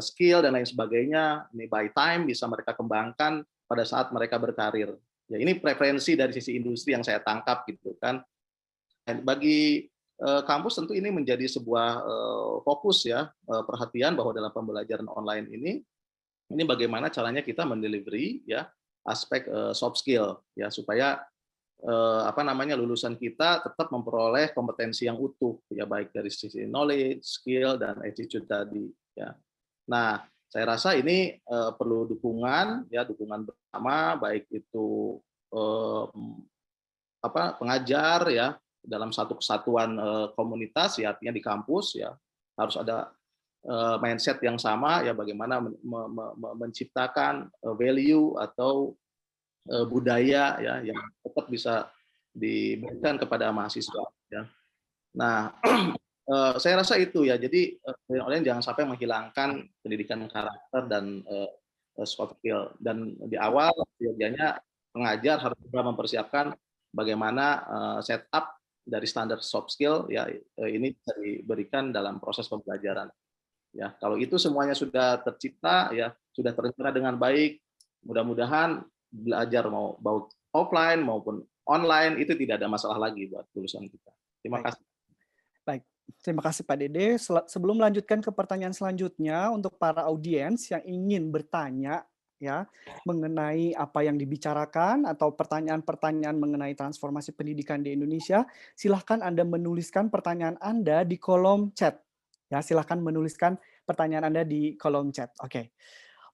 skill dan lain sebagainya ini by time bisa mereka kembangkan pada saat mereka berkarir. Ya ini preferensi dari sisi industri yang saya tangkap gitu kan. Dan bagi kampus tentu ini menjadi sebuah fokus ya perhatian bahwa dalam pembelajaran online ini bagaimana caranya kita mendelivery ya aspek soft skill ya supaya lulusan kita tetap memperoleh kompetensi yang utuh ya baik dari sisi knowledge, skill dan attitude tadi ya. Nah, saya rasa ini perlu dukungan bersama baik itu pengajar ya dalam satu kesatuan komunitas ya artinya di kampus ya harus ada mindset yang sama ya bagaimana menciptakan value atau budaya ya yang tetap bisa diberikan kepada mahasiswa ya. Nah, saya rasa itu ya. Jadi online jangan sampai menghilangkan pendidikan karakter dan soft skill. Dan di awal biasanya pengajar harus juga mempersiapkan bagaimana setup dari standar soft skill ya ini bisa diberikan dalam proses pembelajaran. Ya, kalau itu semuanya sudah tercipta ya, sudah terencana dengan baik, mudah-mudahan belajar mau offline maupun online itu tidak ada masalah lagi buat lulusan kita. Terima kasih. Baik, terima kasih Pak Dede. Sebelum melanjutkan ke pertanyaan selanjutnya untuk para audiens yang ingin bertanya ya mengenai apa yang dibicarakan atau pertanyaan-pertanyaan mengenai transformasi pendidikan di Indonesia, silahkan Anda menuliskan pertanyaan Anda di kolom chat. Ya, silahkan menuliskan pertanyaan Anda di kolom chat. Oke.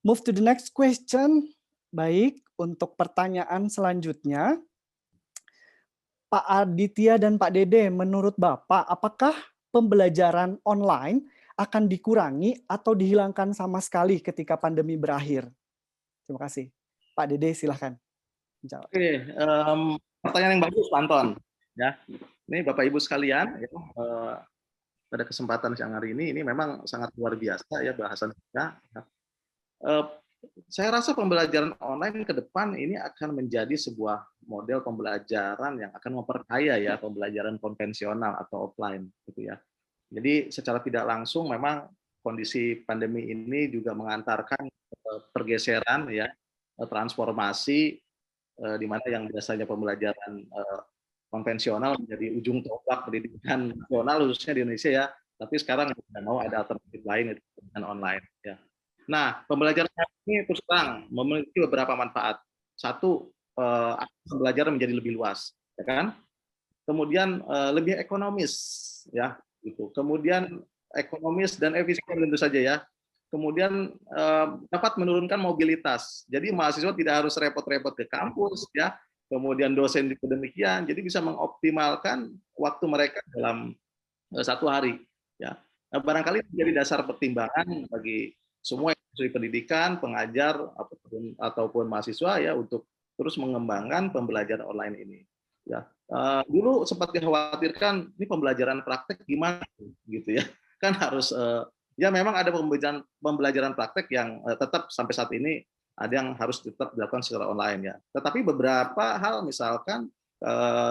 Move to the next question. Baik, untuk pertanyaan selanjutnya, Pak Aditya dan Pak Dede, menurut Bapak, apakah pembelajaran online akan dikurangi atau dihilangkan sama sekali ketika pandemi berakhir? Terima kasih. Pak Dede, silahkan menjawab. Oke, pertanyaan yang bagus, Pak Anton. Ya, ini Bapak Ibu sekalian, ya, pada kesempatan siang hari ini memang sangat luar biasa ya bahasan kita. Saya rasa pembelajaran online ke depan ini akan menjadi sebuah model pembelajaran yang akan memperkaya ya pembelajaran konvensional atau offline gitu ya. Jadi secara tidak langsung memang kondisi pandemi ini juga mengantarkan pergeseran ya transformasi di mana yang biasanya pembelajaran konvensional menjadi ujung tombak pendidikan nasional khususnya di Indonesia ya. Tapi sekarang tidak mau ada alternatif lain itu dengan online ya. Nah, pembelajaran ini terus terang memiliki beberapa manfaat. Satu, pembelajaran menjadi lebih luas, ya kan? Kemudian lebih ekonomis, ya, gitu. Kemudian ekonomis dan efisien tentu saja ya. kemudian dapat menurunkan mobilitas. Jadi mahasiswa tidak harus repot-repot ke kampus, ya. Kemudian dosen juga demikian, jadi bisa mengoptimalkan waktu mereka dalam satu hari. Ya, nah, barangkali menjadi dasar pertimbangan bagi semua institusi pendidikan, pengajar ataupun mahasiswa ya untuk terus mengembangkan pembelajaran online ini. Ya, dulu sempat dikhawatirkan ini pembelajaran praktek gimana, gitu ya. Kan harus ya memang ada pembelajaran praktek yang tetap sampai saat ini ada yang harus tetap dilakukan secara online ya. Tetapi beberapa hal misalkan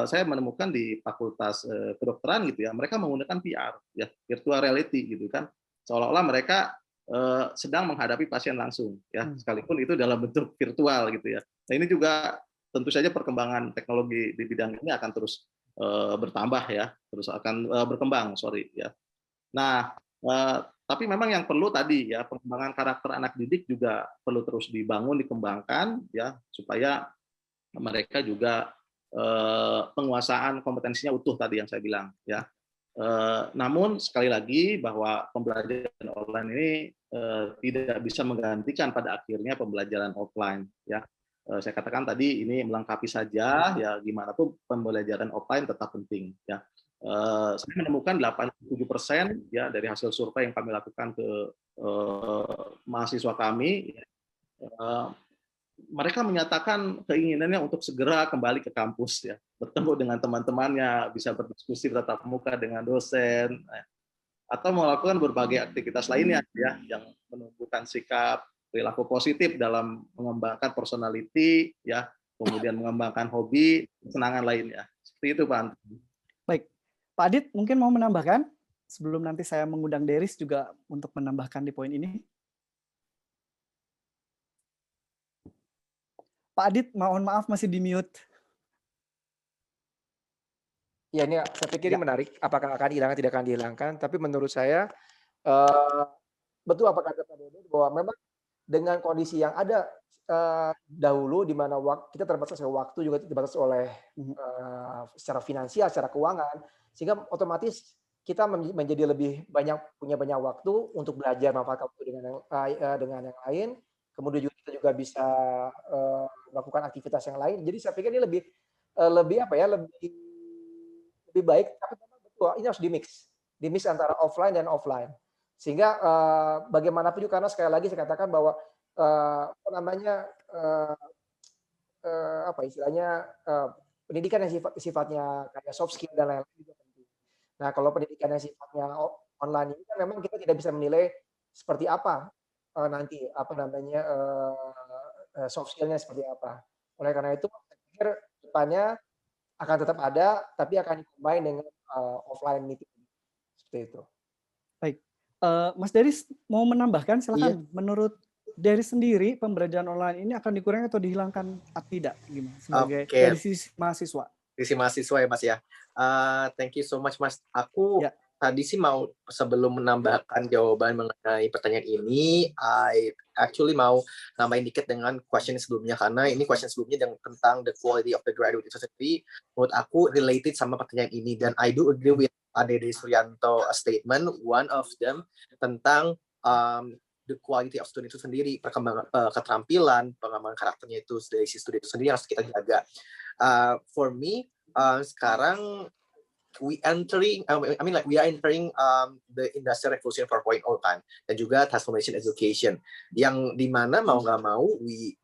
saya menemukan di Fakultas Kedokteran gitu ya, mereka menggunakan VR ya, virtual reality gitu kan, seolah-olah mereka sedang menghadapi pasien langsung ya, sekalipun itu dalam bentuk virtual gitu ya. Nah ini juga tentu saja perkembangan teknologi di bidang ini akan terus bertambah ya, terus akan berkembang ya. Nah tapi memang yang perlu tadi ya, pengembangan karakter anak didik juga perlu terus dibangun, dikembangkan ya, supaya mereka juga penguasaan kompetensinya utuh tadi yang saya bilang ya. Namun sekali lagi bahwa pembelajaran online ini tidak bisa menggantikan pada akhirnya pembelajaran offline ya. Saya katakan tadi ini melengkapi saja ya, gimana pun pembelajaran offline tetap penting ya. Saya menemukan 87% ya dari hasil survei yang kami lakukan ke mahasiswa kami, mereka menyatakan keinginannya untuk segera kembali ke kampus ya, bertemu dengan teman-temannya, bisa berdiskusi tatap muka dengan dosen, atau melakukan berbagai aktivitas lainnya ya yang menumbuhkan sikap perilaku positif dalam mengembangkan personality ya, kemudian mengembangkan hobi, kesenangan lainnya. Seperti itu Pak Anton. Baik, Pak Adit mungkin mau menambahkan sebelum nanti saya mengundang Deris juga untuk menambahkan di poin ini. Pak Adit, mohon maaf masih di mute. Ya, ini saya pikir ini menarik. Apakah akan dihilangkan, tidak akan dihilangkan. Tapi menurut saya, betul apa kata Pak Dede, bahwa memang dengan kondisi yang ada dahulu, di mana kita terbatas oleh waktu, juga terbatas oleh secara finansial, secara keuangan, sehingga otomatis kita menjadi lebih punya banyak waktu untuk belajar manfaatkan waktu dengan yang lain. Kemudian juga kita juga bisa melakukan aktivitas yang lain. Jadi saya pikir ini lebih baik. Tapi memang betul ini harus dimix antara offline dan offline. Sehingga bagaimanapun juga, karena sekali lagi saya katakan bahwa pendidikan yang sifatnya kayak soft skill dan lain-lain juga penting. Nah kalau pendidikan yang sifatnya online ini kan memang kita tidak bisa menilai seperti apa nanti soft skillnya seperti apa. Oleh karena itu saya pikir depannya akan tetap ada, tapi akan combine dengan offline meeting seperti itu. Baik, Mas Deris mau menambahkan silakan. Iya. Menurut Deris sendiri pembelajaran online ini akan dikurangi atau dihilangkan atau tidak gimana sebagai dari sisi mahasiswa? Sisi mahasiswa ya Mas ya. Thank you so much Mas. Aku tadi sih mau sebelum menambahkan jawaban mengenai pertanyaan ini, I actually mau nambahin dikit dengan question sebelumnya, karena ini question sebelumnya tentang the quality of the graduate university. Menurut aku related sama pertanyaan ini, dan I do agree with Dede Suryanto statement, one of them tentang the quality of student itu sendiri, perkembangan keterampilan, pengembangan karakternya itu dari si student itu sendiri yang harus kita jaga. For me, sekarang we are entering the Industrial Revolution 4.0 kan, dan juga transformation education, yang dimana mau nggak mau we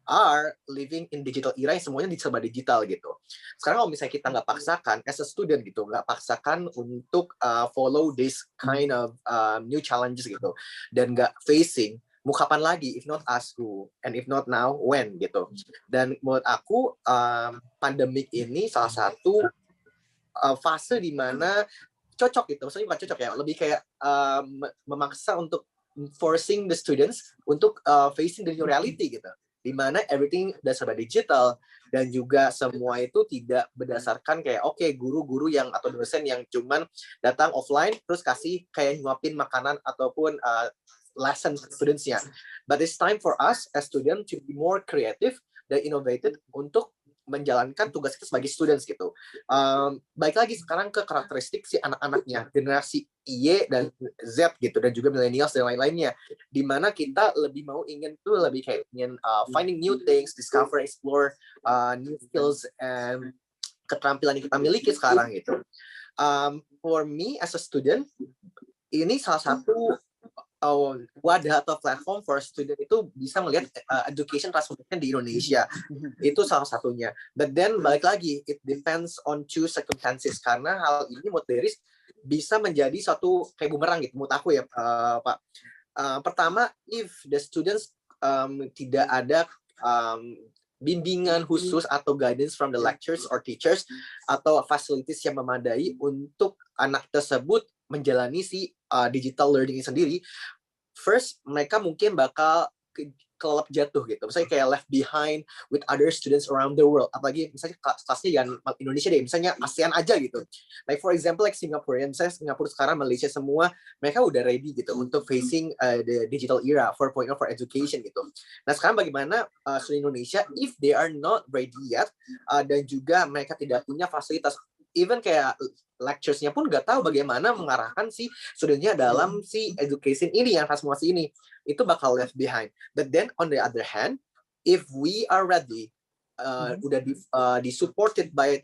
are living in digital era yang semuanya serba digital gitu. Sekarang kalau misalnya kita nggak paksakan as a student gitu, nggak paksakan untuk follow this kind of new challenges gitu, dan nggak facing, mau kapan lagi, if not us who, and if not now, when gitu. Dan menurut aku pandemik ini salah satu fase di mana cocok gitu, maksudnya bukan cocok ya, lebih kayak memaksa untuk forcing the students untuk facing the new reality gitu, di mana everything udah serba digital, dan juga semua itu tidak berdasarkan kayak guru-guru yang atau dosen yang cuman datang offline terus kasih kayak nyuapin makanan ataupun lesson students-nya. But it's time for us as students to be more creative dan innovative untuk menjalankan tugas kita sebagai students gitu. Baik lagi sekarang ke karakteristik si anak-anaknya, generasi Y dan Z gitu, dan juga millennials dan lain-lainnya, di mana kita lebih ingin kayak ingin finding new things, discover, explore new skills and keterampilan yang kita miliki sekarang gitu. For me as a student, ini salah satu wadah atau platform for student itu bisa melihat education transformation di Indonesia. Itu salah satunya. But then balik lagi, it depends on two circumstances, karena hal ini menurut Deris bisa menjadi satu kayak bumerang gitu menurut aku ya, Pak. Pertama, if the students tidak ada bimbingan khusus atau guidance from the lecturers or teachers atau facilities yang memadai untuk anak tersebut menjalani si digital learning sendiri, first mereka mungkin bakal kelelep jatuh gitu. Misalnya kayak left behind with other students around the world. Apalagi misalnya kelasnya jangan Indonesia deh, misalnya ASEAN aja gitu. Like for example like Singapore, misalnya Singapura sekarang, Malaysia semua mereka udah ready gitu untuk facing the digital era 4.0 for education gitu. Nah sekarang bagaimana student Indonesia if they are not ready yet, dan juga mereka tidak punya fasilitas, even kayak lectures-nya pun nggak tahu bagaimana mengarahkan si studentnya dalam si education ini, yang transformasi ini, itu bakal left behind. But then on the other hand, if we are ready, udah supported by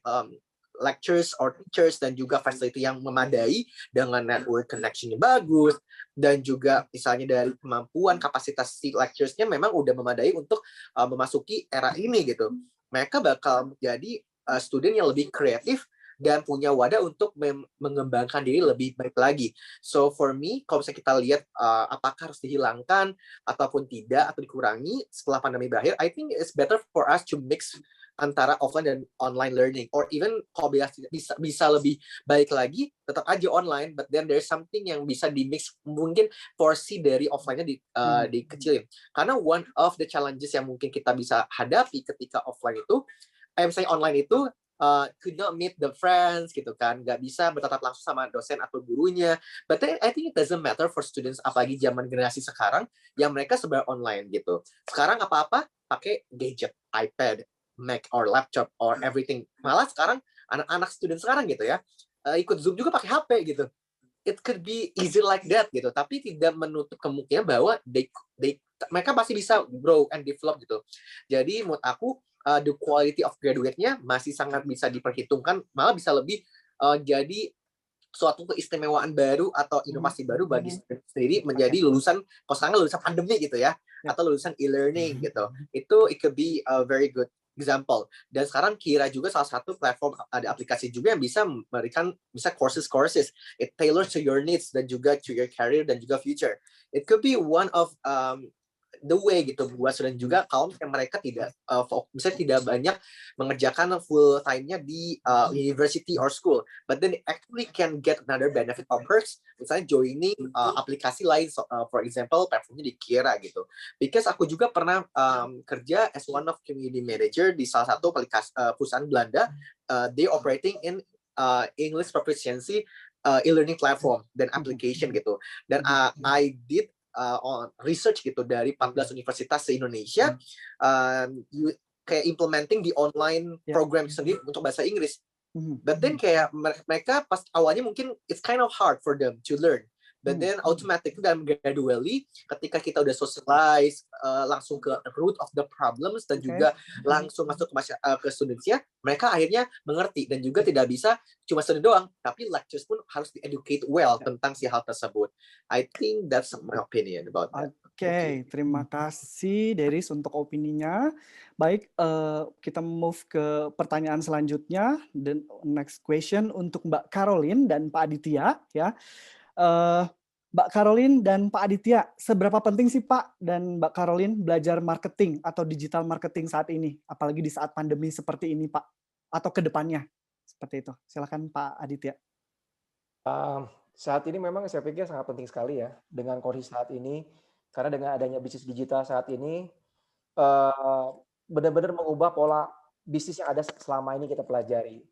lectures or teachers dan juga facility yang memadai dengan network connection-nya bagus, dan juga misalnya dari kemampuan kapasitas si lectures-nya memang udah memadai untuk memasuki era ini gitu, mereka bakal menjadi student yang lebih kreatif dan punya wadah untuk mengembangkan diri lebih baik lagi. So for me, kalau misalnya kita lihat apakah harus dihilangkan ataupun tidak atau dikurangi setelah pandemi berakhir, I think it's better for us to mix antara offline dan online learning, or even kalau bisa lebih baik lagi tetap aja online, but then there's something yang bisa di mix, mungkin porsi dari offline-nya dikecilin. Karena one of the challenges yang mungkin kita bisa hadapi ketika offline itu, misalnya online itu could not meet the friends gitu kan, nggak bisa bertatap langsung sama dosen atau gurunya. But then, I think it doesn't matter for students, apalagi zaman generasi sekarang yang mereka sebar online gitu. Sekarang apa-apa pakai gadget, iPad, Mac or laptop or everything. Malah sekarang anak-anak student sekarang gitu ya, ikut Zoom juga pakai HP gitu. It could be easy like that gitu, tapi tidak menutup kemungkinan bahwa mereka pasti bisa grow and develop gitu. Jadi menurut aku the quality of graduate-nya masih sangat bisa diperhitungkan, malah bisa lebih jadi suatu keistimewaan baru atau inovasi baru bagi sendiri menjadi lulusan, kalau sekarang lulusan pandemi gitu ya, atau lulusan e-learning gitu. Itu it could be a very good example. Dan sekarang Kira juga salah satu platform, ada aplikasi juga yang bisa memberikan bisa courses it tailors to your needs dan juga to your career dan juga future. It could be one of the way gitu buat student juga, kalau mereka tidak misalnya tidak banyak mengerjakan full time-nya di university or school, but then actually can get another benefit or perks, misalnya joining aplikasi lain, for example platformnya di Kira gitu. Because aku juga pernah kerja as one of community manager di salah satu aplikasi perusahaan Belanda, they operating in English proficiency e-learning platform dan application gitu, dan I did on research gitu dari 14 universitas se-Indonesia, kayak implementing di online program sendiri untuk bahasa Inggris. But then kayak mereka pas awalnya mungkin it's kind of hard for them to learn. But then automatically dan gradually ketika kita udah socialize langsung ke root of the problems dan juga langsung masuk ke students-nya, mereka akhirnya mengerti dan juga tidak bisa cuma student doang, tapi lectures pun harus di-educate well tentang si hal tersebut. I think that's my opinion about that. Oke, terima kasih Deris untuk opininya. Baik, kita move ke pertanyaan selanjutnya. Dan next question untuk Mbak Caroline dan Pak Aditya ya. Mbak Caroline dan Pak Aditya, seberapa penting sih Pak dan Mbak Caroline belajar marketing atau digital marketing saat ini, apalagi di saat pandemi seperti ini Pak, atau ke depannya seperti itu? Silakan Pak Aditya. Saat ini memang saya pikir sangat penting sekali ya dengan kondisi saat ini, karena dengan adanya bisnis digital saat ini benar-benar mengubah pola bisnis yang ada selama ini kita pelajari.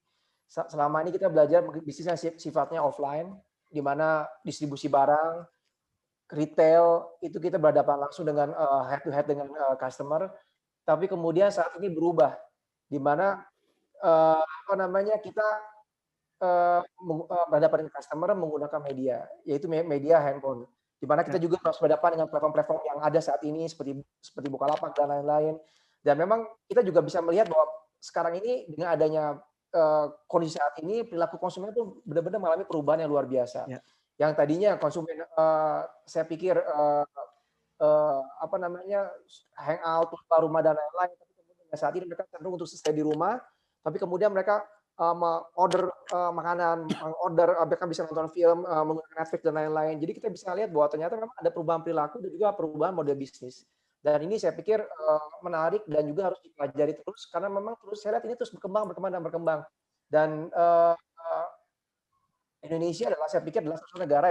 Selama ini kita belajar bisnis yang sifatnya offline, di mana distribusi barang, retail, itu kita berhadapan langsung dengan head to head dengan customer, tapi kemudian saat ini berubah di mana kita berhadapan dengan customer menggunakan media, yaitu media handphone. Di mana kita juga harus berhadapan dengan platform-platform yang ada saat ini seperti Bukalapak dan lain-lain. Dan memang kita juga bisa melihat bahwa sekarang ini dengan adanya kondisi saat ini perilaku konsumen itu benar-benar mengalami perubahan yang luar biasa. Yang tadinya konsumen saya pikir hangout keluar rumah dan lain-lain, tapi kemudian saat ini mereka cenderung untuk stay di rumah, tapi kemudian mereka order makanan, mereka bisa nonton film, menggunakan Netflix dan lain-lain. Jadi kita bisa lihat bahwa ternyata memang ada perubahan perilaku dan juga perubahan model bisnis. Dan ini saya pikir menarik dan juga harus dipelajari terus, karena memang terus saya lihat ini terus berkembang. Dan Indonesia saya pikir adalah satu negara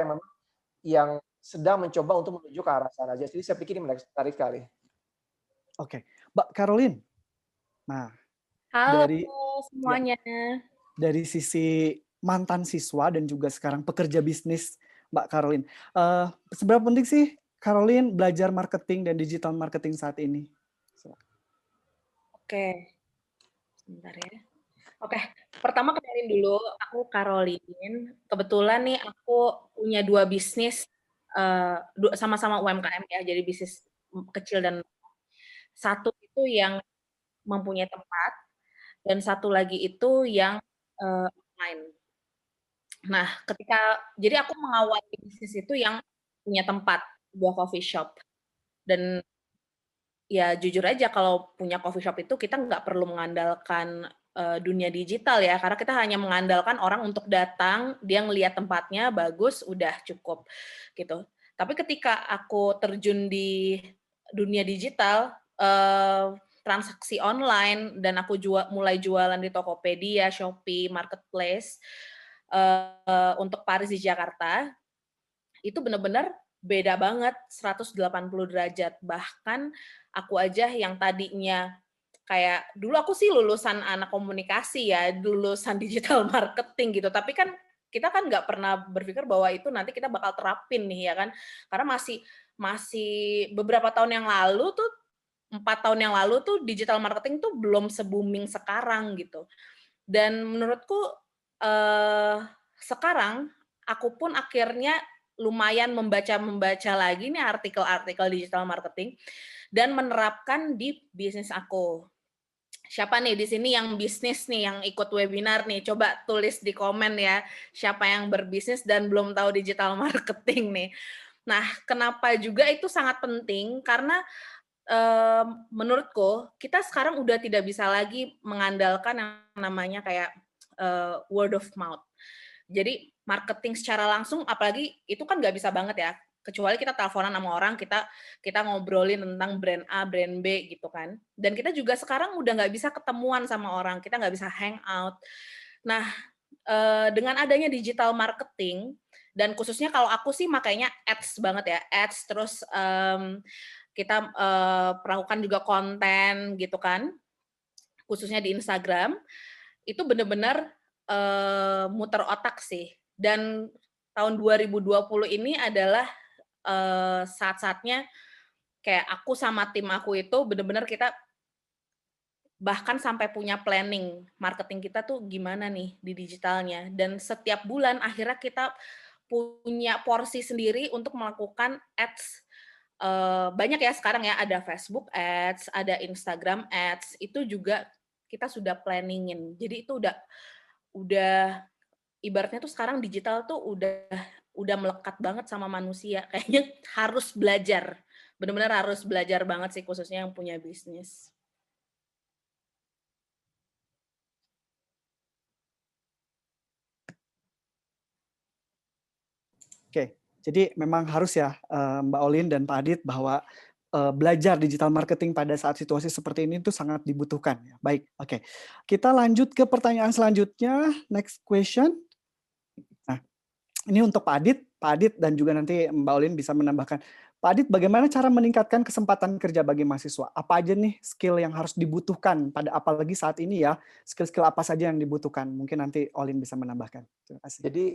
yang sedang mencoba untuk menuju ke arah sana. Jadi saya pikir ini menarik sekali. Oke, Mbak Caroline. Nah, halo semuanya. Dari sisi mantan siswa dan juga sekarang pekerja bisnis, Mbak Caroline, seberapa penting sih Caroline belajar marketing dan digital marketing saat ini? Oke, sebentar ya. Oke, pertama kenalin dulu, aku Caroline. Kebetulan nih aku punya 2 bisnis, sama-sama UMKM ya, jadi bisnis kecil dan satu itu yang mempunyai tempat, dan satu lagi itu yang online. Nah, jadi aku mengawali bisnis itu yang punya tempat, sebuah coffee shop. Dan ya jujur aja kalau punya coffee shop itu kita nggak perlu mengandalkan dunia digital ya, karena kita hanya mengandalkan orang untuk datang, dia ngelihat tempatnya bagus, udah cukup gitu. Tapi ketika aku terjun di dunia digital, transaksi online, dan aku mulai jualan di Tokopedia, Shopee, Marketplace untuk Paris di Jakarta, itu benar-benar beda banget, 180 derajat. Bahkan aku aja yang tadinya kayak, dulu aku sih lulusan anak komunikasi ya, lulusan digital marketing gitu, tapi kan kita kan nggak pernah berpikir bahwa itu nanti kita bakal terapin nih ya kan, karena masih beberapa tahun yang lalu tuh, 4 tahun yang lalu tuh digital marketing tuh belum se-booming sekarang gitu. Dan menurutku sekarang aku pun akhirnya lumayan membaca lagi nih artikel-artikel digital marketing dan menerapkan di bisnis aku. Siapa nih di sini yang bisnis nih, yang ikut webinar nih? Coba tulis di komen ya, siapa yang berbisnis dan belum tahu digital marketing nih. Nah, kenapa juga itu sangat penting? Karena menurutku kita sekarang udah tidak bisa lagi mengandalkan yang namanya kayak word of mouth. Jadi marketing secara langsung, apalagi itu kan nggak bisa banget ya, kecuali kita teleponan sama orang, kita ngobrolin tentang brand A, brand B gitu kan. Dan kita juga sekarang udah nggak bisa ketemuan sama orang, kita nggak bisa hangout. Nah, dengan adanya digital marketing, dan khususnya kalau aku sih makanya ads banget ya, ads, terus kita melakukan juga konten gitu kan, khususnya di Instagram, itu benar-benar muter otak sih. Dan tahun 2020 ini adalah saat-saatnya kayak aku sama tim aku itu benar-benar kita bahkan sampai punya planning marketing kita tuh gimana nih di digitalnya. Dan setiap bulan akhirnya kita punya porsi sendiri untuk melakukan ads. Banyak ya sekarang ya, ada Facebook ads, ada Instagram ads, itu juga kita sudah planningin. Jadi itu udah ibaratnya tuh sekarang digital tuh udah melekat banget sama manusia. Kayaknya harus belajar. Benar-benar harus belajar banget sih, khususnya yang punya bisnis. Oke, jadi memang harus ya Mbak Olin dan Pak Adit bahwa belajar digital marketing pada saat situasi seperti ini itu sangat dibutuhkan. Baik, oke. Kita lanjut ke pertanyaan selanjutnya. Next question. Nah, ini untuk Pak Adit dan juga nanti Mbak Olin bisa menambahkan. Pak Adit, bagaimana cara meningkatkan kesempatan kerja bagi mahasiswa? Apa aja nih skill yang harus dibutuhkan pada apalagi saat ini ya? Skill-skill apa saja yang dibutuhkan? Mungkin nanti Olin bisa menambahkan. Terima kasih. Jadi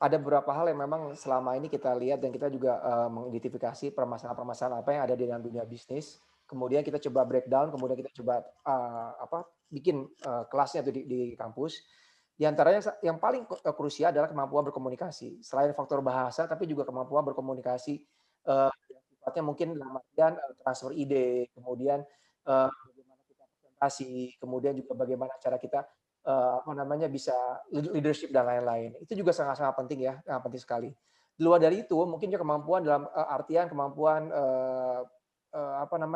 ada beberapa hal yang memang selama ini kita lihat dan kita juga mengidentifikasi permasalahan-permasalahan apa yang ada di dalam dunia bisnis. kemudian kita coba breakdown, kemudian kita coba bikin kelasnya tuh di kampus. Di antaranya yang paling krusial adalah kemampuan berkomunikasi. Selain faktor bahasa, tapi juga kemampuan berkomunikasi sifatnya mungkin dalam artian transfer ide, kemudian bagaimana kita presentasi, kemudian juga bagaimana cara kita bisa leadership dan lain-lain. Itu juga sangat-sangat penting ya, sangat penting sekali. Di luar dari itu, mungkin juga kemampuan dalam artian kemampuan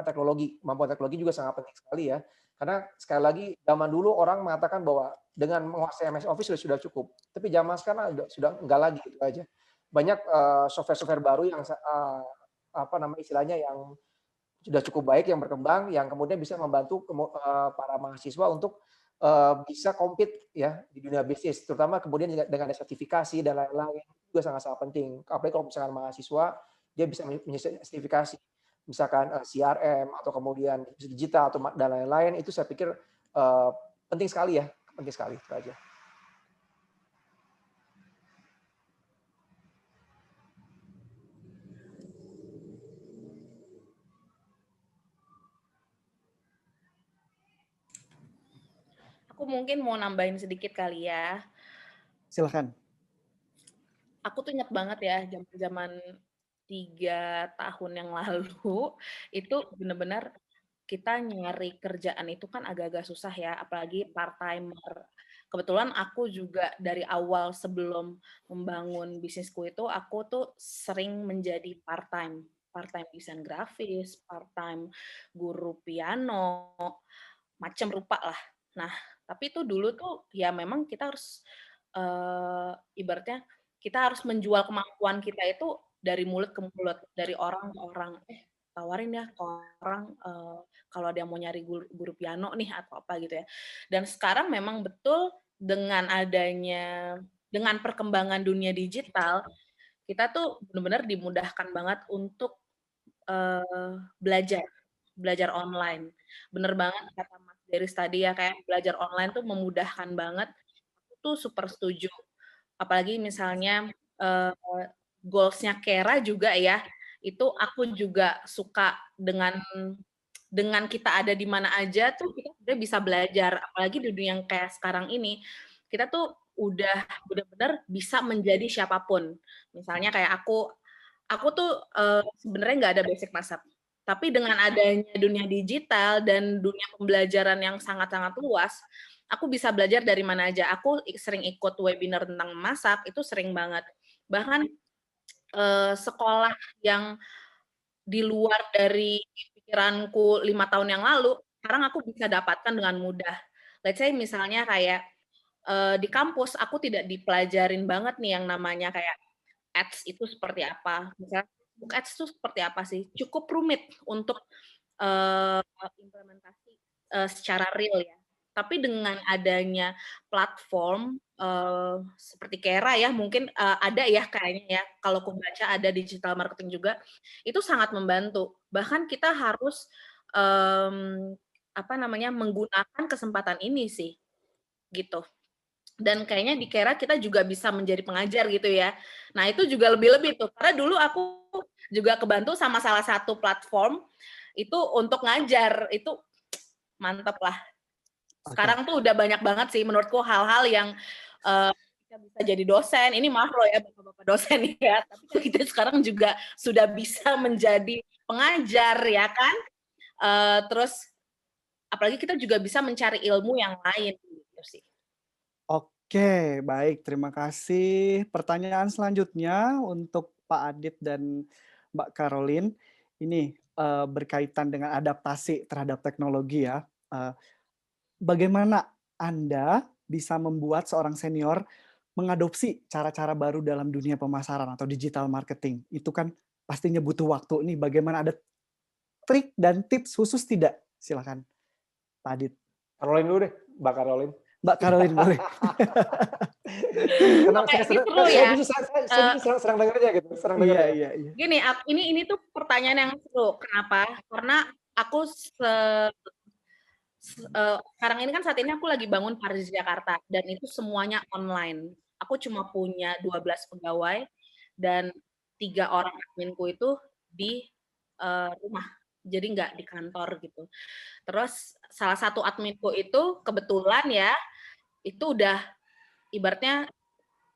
teknologi. Kemampuan teknologi juga sangat penting sekali ya. Karena sekali lagi zaman dulu orang mengatakan bahwa dengan menguasai MS Office sudah cukup. Tapi zaman sekarang sudah enggak lagi itu aja. Banyak software-software baru yang istilahnya yang sudah cukup baik, yang berkembang, yang kemudian bisa membantu para mahasiswa untuk bisa compete ya di dunia bisnis, terutama kemudian dengan ada sertifikasi dan lain-lain juga sangat-sangat penting. Apalagi kalau misalkan mahasiswa dia bisa punya sertifikasi, misalkan CRM atau kemudian digital atau dan lain-lain, itu saya pikir penting sekali ya, penting sekali itu aja. Aku mungkin mau nambahin sedikit kali ya. Silakan. Aku tuh ingat banget ya zaman 3 tahun yang lalu itu benar-benar kita nyari kerjaan itu kan agak-agak susah ya, apalagi part-timer. Kebetulan aku juga dari awal sebelum membangun bisnisku itu aku tuh sering menjadi part-time desain grafis, part-time guru piano, macam rupa lah. Nah, tapi itu dulu tuh ya memang kita harus ibaratnya kita harus menjual kemampuan kita itu dari mulut ke mulut, dari orang ke orang. Tawarin ya ke orang kalau dia mau nyari guru piano nih atau apa gitu ya. Dan sekarang memang betul dengan perkembangan dunia digital, kita tuh benar-benar dimudahkan banget untuk belajar online. Bener banget kata Mas Deris tadi ya, kayak belajar online tuh memudahkan banget. Aku tuh super setuju. Apalagi misalnya goals-nya Kera juga ya, itu aku juga suka dengan kita ada di mana aja tuh kita udah bisa belajar. Apalagi di dunia yang kayak sekarang ini, kita tuh udah benar-benar bisa menjadi siapapun. Misalnya kayak aku tuh sebenarnya nggak ada basic masak. Tapi dengan adanya dunia digital dan dunia pembelajaran yang sangat-sangat luas, aku bisa belajar dari mana aja. Aku sering ikut webinar tentang masak, itu sering banget. Bahkan sekolah yang di luar dari pikiranku 5 tahun yang lalu, sekarang aku bisa dapatkan dengan mudah. Let's say misalnya kayak di kampus, aku tidak dipelajarin banget nih yang namanya kayak ads itu seperti apa. Misalnya Facebook ads itu seperti apa sih? Cukup rumit untuk implementasi secara real ya. Tapi dengan adanya platform seperti Kera ya, mungkin ada ya kayaknya ya, kalau aku baca ada digital marketing juga, itu sangat membantu. Bahkan kita harus menggunakan kesempatan ini sih, gitu. Dan kayaknya di Kera kita juga bisa menjadi pengajar gitu ya. Nah itu juga lebih-lebih tuh, karena dulu aku juga kebantu sama salah satu platform itu untuk ngajar, itu mantap lah. Sekarang tuh udah banyak banget sih menurutku hal-hal yang kita bisa jadi dosen. Ini maaf loh ya bapak-bapak dosen ya, tapi kita sekarang juga sudah bisa menjadi pengajar ya kan. Terus apalagi kita juga bisa mencari ilmu yang lain gitu sih. Oke, baik. Terima kasih. Pertanyaan selanjutnya untuk Pak Adit dan Mbak Caroline. Ini berkaitan dengan adaptasi terhadap teknologi ya. Bagaimana Anda bisa membuat seorang senior mengadopsi cara-cara baru dalam dunia pemasaran atau digital marketing? Itu kan pastinya butuh waktu. Nih, bagaimana ada trik dan tips khusus tidak? Silakan, Pak Adit. Caroline dulu deh, Mbak Caroline. Mbak Caroline boleh. Karena Oke, saya serang dengarnya gitu, serang dengarnya. Iya. Gini, ini tuh pertanyaan yang seru. Kenapa? Karena aku sekarang ini kan saat ini aku lagi bangun Paris Jakarta dan itu semuanya online. Aku cuma punya 12 pegawai dan 3 orang adminku itu di rumah jadi nggak di kantor gitu. Terus salah satu adminku itu kebetulan ya, itu udah ibaratnya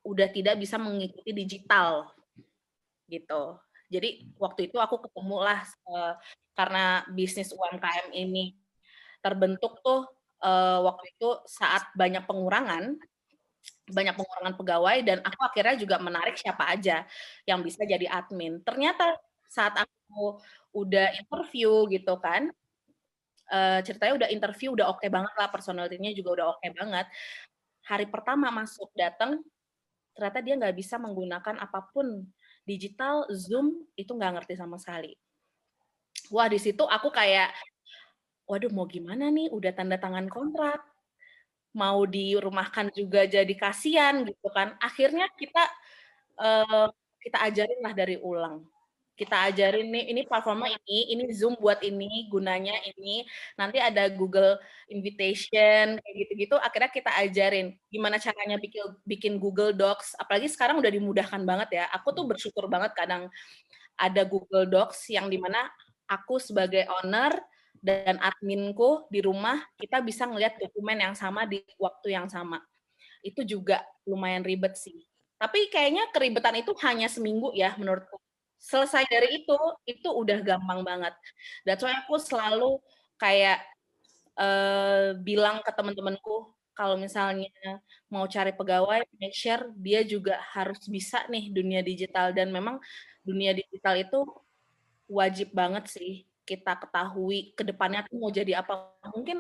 udah tidak bisa mengikuti digital gitu. Jadi waktu itu aku ketemulah karena bisnis UMKM ini terbentuk tuh waktu itu saat banyak pengurangan pegawai, dan aku akhirnya juga menarik siapa aja yang bisa jadi admin. Ternyata saat aku udah interview gitu kan, ceritanya udah interview udah oke banget lah, personality-nya juga udah oke banget. Hari pertama masuk datang, ternyata dia nggak bisa menggunakan apapun digital, Zoom itu nggak ngerti sama sekali. Wah, di situ aku kayak, waduh mau gimana nih, udah tanda tangan kontrak, mau dirumahkan juga jadi kasihan gitu kan. Akhirnya kita ajarin lah dari ulang. Kita ajarin nih, ini platformnya ini Zoom buat ini, gunanya ini, nanti ada Google Invitation, kayak gitu-gitu, akhirnya kita ajarin gimana caranya bikin Google Docs, apalagi sekarang udah dimudahkan banget ya. Aku tuh bersyukur banget kadang ada Google Docs yang dimana aku sebagai owner dan adminku di rumah, kita bisa ngelihat dokumen yang sama di waktu yang sama. Itu juga lumayan ribet sih. Tapi kayaknya keribetan itu hanya seminggu ya menurutku. Selesai dari itu udah gampang banget. That's why aku selalu kayak bilang ke teman-temanku, kalau misalnya mau cari pegawai, make sure dia juga harus bisa nih dunia digital. Dan memang dunia digital itu wajib banget sih kita ketahui ke depannya tuh mau jadi apa. Mungkin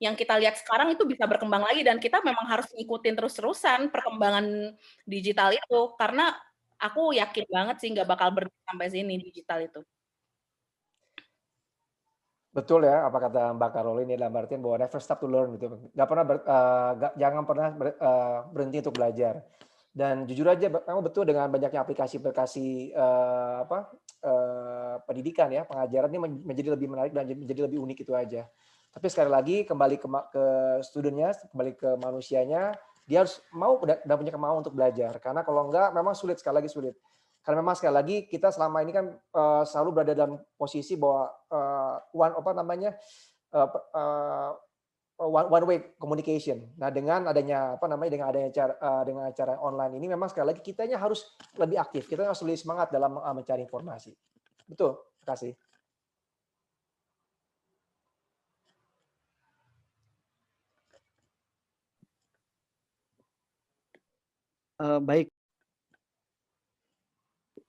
yang kita lihat sekarang itu bisa berkembang lagi, dan kita memang harus ngikutin terus-terusan perkembangan digital itu, karena aku yakin banget sih nggak bakal berhenti sampai sini digital itu. Betul ya, apa kata Mbak Caroline, dalam artian bahwa never stop to learn gitu. Jangan pernah berhenti untuk belajar. Dan jujur aja, memang betul dengan banyaknya aplikasi-aplikasi pendidikan ya, pengajaran ini menjadi lebih menarik dan menjadi lebih unik itu aja. Tapi sekali lagi kembali ke studentnya, kembali ke manusianya, dia harus mau dan punya kemauan untuk belajar. Karena kalau enggak, memang sulit, sekali lagi sulit. Karena memang sekali lagi kita selama ini kan selalu berada dalam posisi bahwa one way communication. Nah, dengan adanya cara online ini, memang sekali lagi kitanya harus lebih aktif, kita harus lebih semangat dalam mencari informasi. Betul, terima kasih. Baik.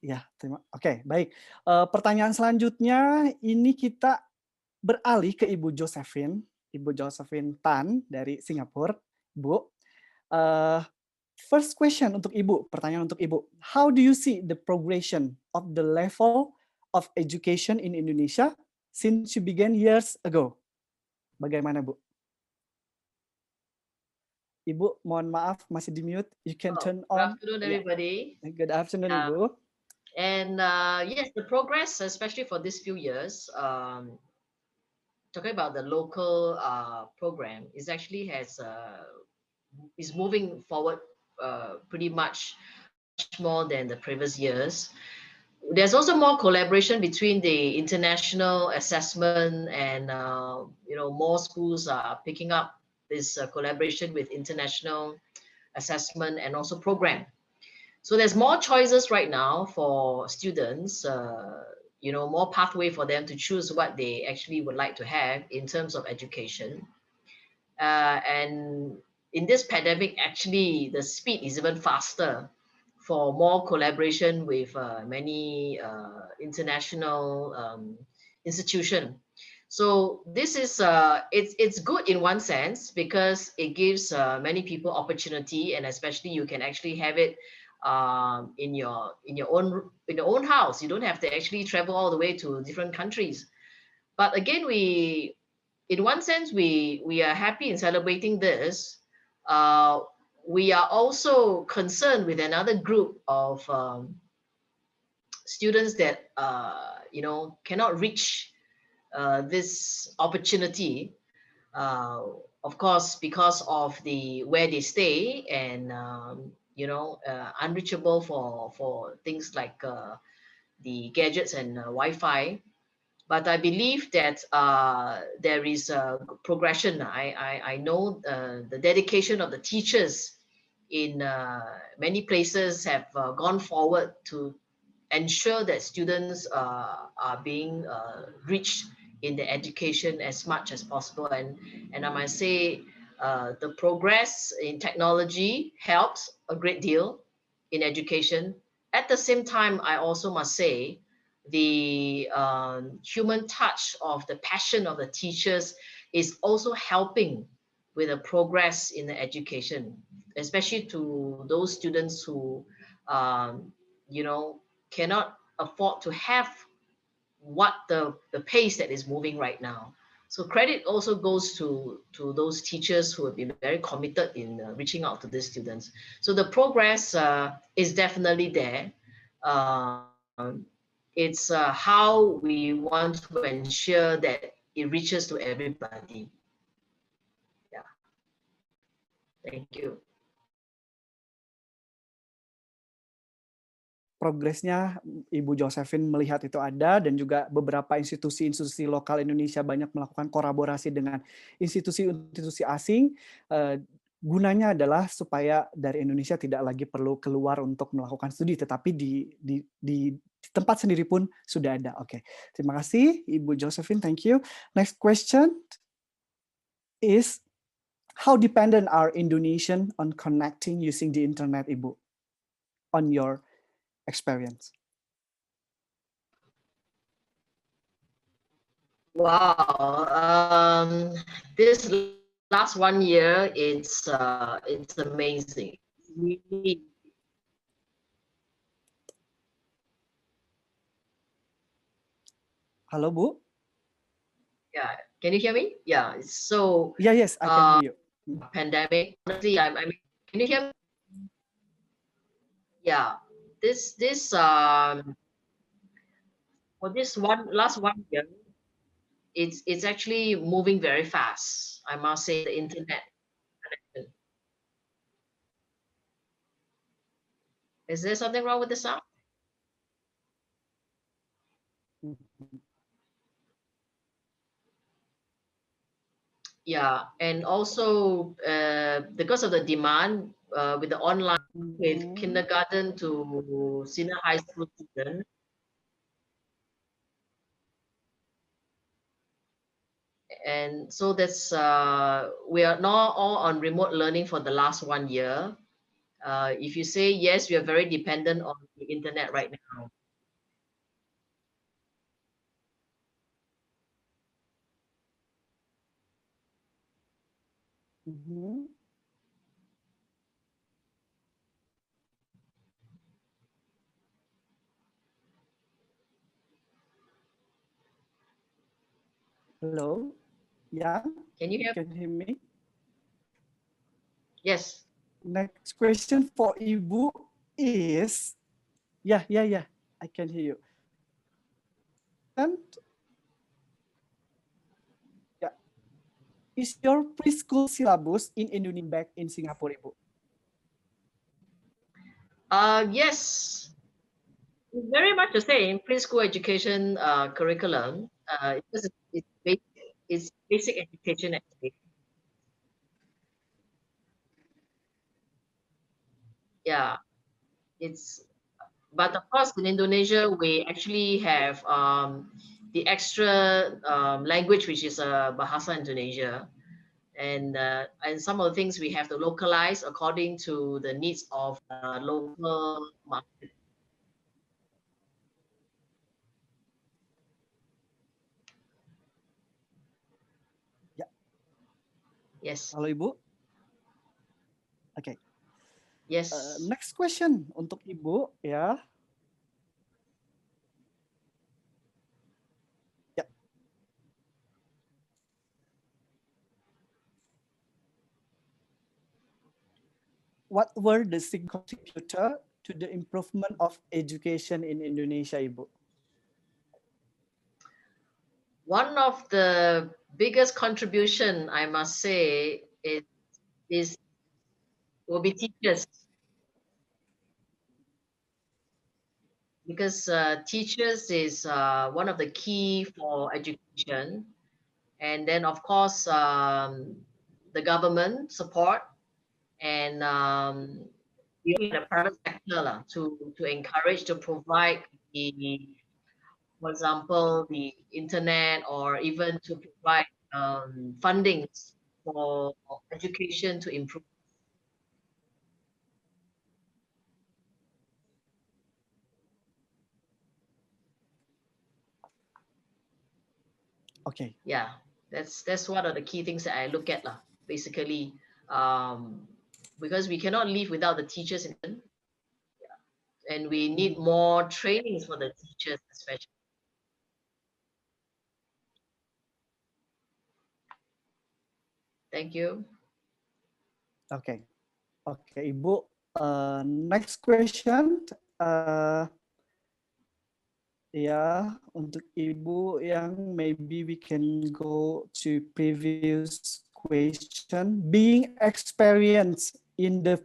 Ya, Oke, baik. Pertanyaan selanjutnya ini kita beralih ke Ibu Josephine Tan dari Singapura. Bu, first question untuk Ibu, pertanyaan untuk Ibu. How do you see the progression of the level of education in Indonesia since you began years ago? Bagaimana, Bu? Ibu, mohon maaf masih di mute. You can turn on. Good afternoon, everybody. Good afternoon, Ibu. And yes, the progress, especially for these few years, talking about the local program, is actually is moving forward pretty much more than the previous years. There's also more collaboration between the international assessment, and more schools are picking up this collaboration with international assessment and also program. So there's more choices right now for students, more pathway for them to choose what they actually would like to have in terms of education. And in this pandemic, actually, the speed is even faster for more collaboration with many international institutions. So this is it's good in one sense, because it gives many people opportunity, and especially you can actually have it in your own house. You don't have to actually travel all the way to different countries. But again, in one sense, we are happy in celebrating this. We are also concerned with another group of students that cannot reach this opportunity, of course, because of where they stay, and unreachable for things like the gadgets and Wi-Fi. But I believe that there is a progression. I know the dedication of the teachers in many places have gone forward to ensure that students are being reached in the education as much as possible. And I must say, the progress in technology helps a great deal in education. At the same time, I also must say, the human touch of the passion of the teachers is also helping with the progress in the education, especially to those students who, you know, cannot afford to have what the pace that is moving right now. So credit also goes to those teachers who have been very committed in reaching out to these students. So the progress is definitely there. It's how we want to ensure that it reaches to everybody. Yeah. Thank you. Progresnya Ibu Josephine melihat itu ada, dan juga beberapa institusi-institusi lokal Indonesia banyak melakukan kolaborasi dengan institusi-institusi asing. Gunanya adalah supaya dari Indonesia tidak lagi perlu keluar untuk melakukan studi, tetapi di tempat sendiri pun sudah ada. Oke, terima kasih Ibu Josephine, thank you. Next question is, how dependent are Indonesian on connecting using the internet, Ibu, on your experience? Wow, this last 1 year, it's amazing. Really. Halo, Bu? Yeah, can you hear me? Yeah, so Yeah, yes, I can hear you. pandemic. Honestly, I mean, can you hear me? Yeah, this for this last 1 year, it's actually moving very fast. I must say, the internet connection. Is there something wrong with the sound? Yeah, and also because of the demand with the online, with kindergarten to senior high school students, and so that's we are now all on remote learning for the last 1 year. If you say yes, we are very dependent on the internet right now. Hello, yeah, Can you hear? can you hear me? Yes. Next question for Ibu is, yeah, I can hear you. And yeah, is your preschool syllabus in Indonesia back in Singapore, Ibu? Yes, very much the same preschool education curriculum. Because it's basic education actually. Yeah, but of course in Indonesia we actually have the extra language, which is Bahasa Indonesia, and some of the things we have to localize according to the needs of local market. Yeah. Yes. Halo, Ibu. Okay. Yes. Next question untuk Ibu, ya. Yeah. What were the contributor to the improvement of education in Indonesia, Ibu? One of the biggest contribution, I must say, will be teachers. because teachers is one of the key for education. And then, of course, the government support and even the private sector to encourage, to provide the, for example, the internet, or even to provide funding for education to improve. Okay. Yeah, that's one of the key things that I look at lah, basically, because we cannot live without the teachers, and we need more trainings for the teachers, especially. Thank you. Okay. Okay, Ibu. Next question. Ya, untuk Ibu yang maybe we can go to previous question. Being experienced in the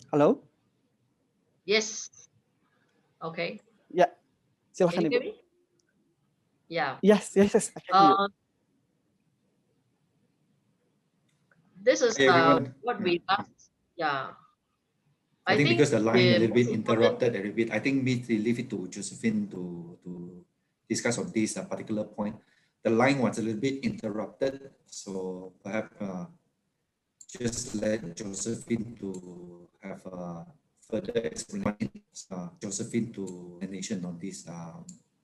Halo? Yes. Okay. Ya, Can silakan you Ibu. hear me? Yeah. Yes, yes, yes. I can hear you. This is Hey, everyone. what we asked. Yeah. I think because the line a little bit most interrupted a little bit, I think we leave it to Josephine to discuss on this particular point. The line was a little bit interrupted, so perhaps just let Josephine to have further explanation. Josephine to explanation on this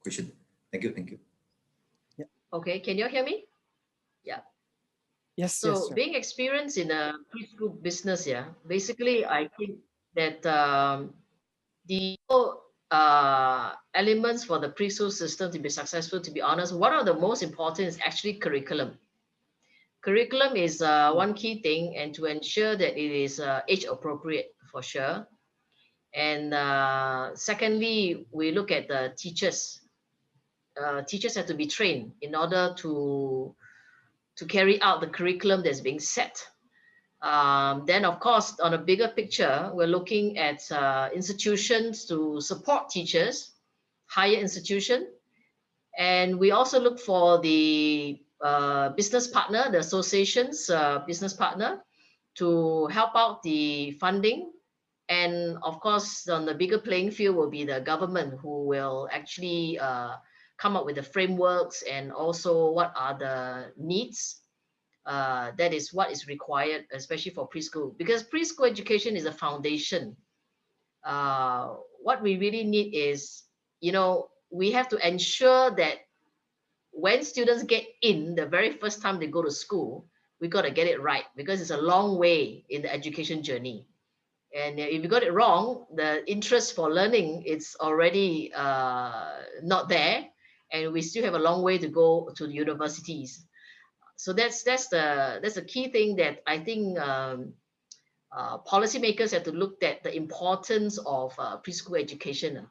question. Thank you. Thank you. Okay. Can you hear me? Yeah. Yes, So yes, sir. being experienced in a preschool business, yeah, basically I think that the elements for the preschool system to be successful, to be honest, one of the most important is actually curriculum. Curriculum is one key thing, and to ensure that it is age appropriate for sure. And secondly, we look at the teachers. Teachers have to be trained in order to carry out the curriculum that's being set. Then, of course, on a bigger picture, we're looking at institutions to support teachers, higher institution. And we also look for the business partner, the association's business partner, to help out the funding. And of course, on the bigger playing field will be the government, who will actually come up with the frameworks and also what are the needs. That is what is required, especially for preschool, because preschool education is a foundation. What we really need is, we have to ensure that when students get in the very first time they go to school, we got to get it right, because it's a long way in the education journey. And if you got it wrong, the interest for learning, it's already not there, and we still have a long way to go to the universities. So that's the key thing that I think policymakers have to look at, the importance of preschool education.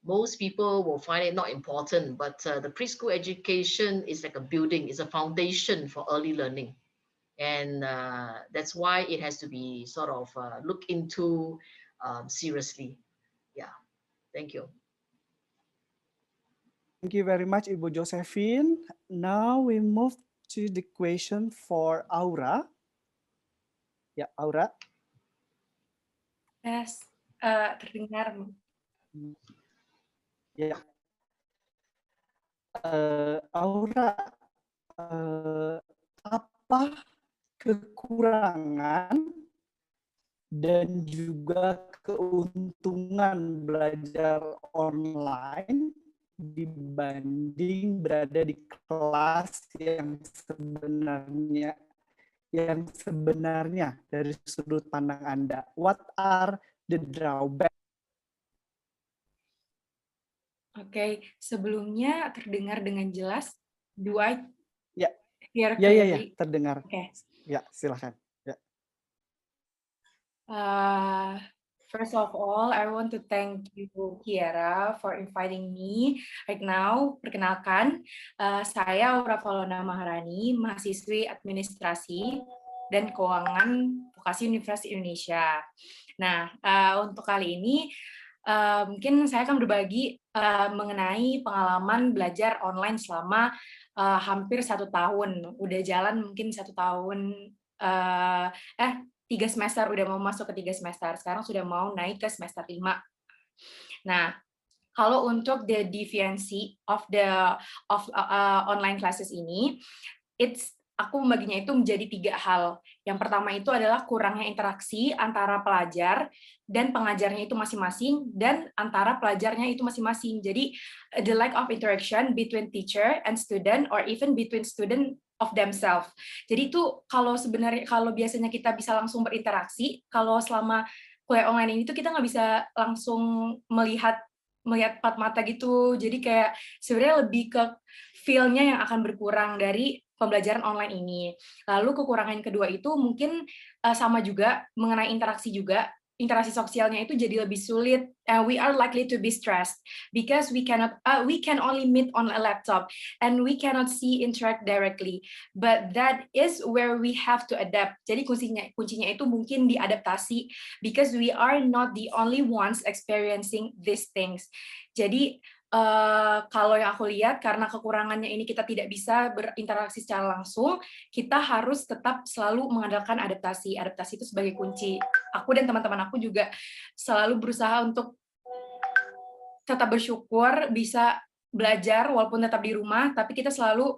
Most people will find it not important, but the preschool education is like a building, is a foundation for early learning. And that's why it has to be sort of looked into seriously. Yeah, thank you. Thank you very much, Ibu Josephine. Now we move to the question for Aura. Ya, Aura. Yes, terdengar. Ya. Aura, apa kekurangan dan juga keuntungan belajar online dibanding berada di kelas yang sebenarnya dari sudut pandang Anda? What are the drawbacks? Oke, sebelumnya terdengar dengan jelas. Do I hear Ya, clearly? terdengar. Oke. Ya, silakan. Ya. First of all, I want to thank you, Kiara, for inviting me right now. Perkenalkan, saya Aura Valona Maharani, mahasiswi Administrasi dan Keuangan Vokasi Universitas Indonesia. Nah, untuk kali ini, mungkin saya akan berbagi mengenai pengalaman belajar online selama hampir 1 tahun. Udah jalan mungkin 1 tahun, 3 semester, udah mau masuk ke 3 semester. Sekarang sudah mau naik ke semester 5. Nah, kalau untuk the deviancy of online classes ini, aku membaginya itu menjadi 3 hal. Yang pertama itu adalah kurangnya interaksi antara pelajar dan pengajarnya itu masing-masing, dan antara pelajarnya itu masing-masing. Jadi, the lack of interaction between teacher and student, or even between student of themselves. Jadi itu kalau biasanya kita bisa langsung berinteraksi, kalau selama kuliah online ini tuh kita nggak bisa langsung melihat empat mata gitu. Jadi kayak sebenarnya lebih ke feel-nya yang akan berkurang dari pembelajaran online ini. Lalu kekurangan kedua itu mungkin sama juga mengenai interaksi juga. Interaksi sosialnya itu jadi lebih sulit. We are likely to be stressed because we can only meet on a laptop and we cannot interact directly. But that is where we have to adapt. Jadi kuncinya itu mungkin diadaptasi, because we are not the only ones experiencing these things. Jadi kalau yang aku lihat, karena kekurangannya ini kita tidak bisa berinteraksi secara langsung, kita harus tetap selalu mengandalkan adaptasi. Adaptasi itu sebagai kunci. Aku dan teman-teman aku juga selalu berusaha untuk tetap bersyukur bisa belajar walaupun tetap di rumah, tapi kita selalu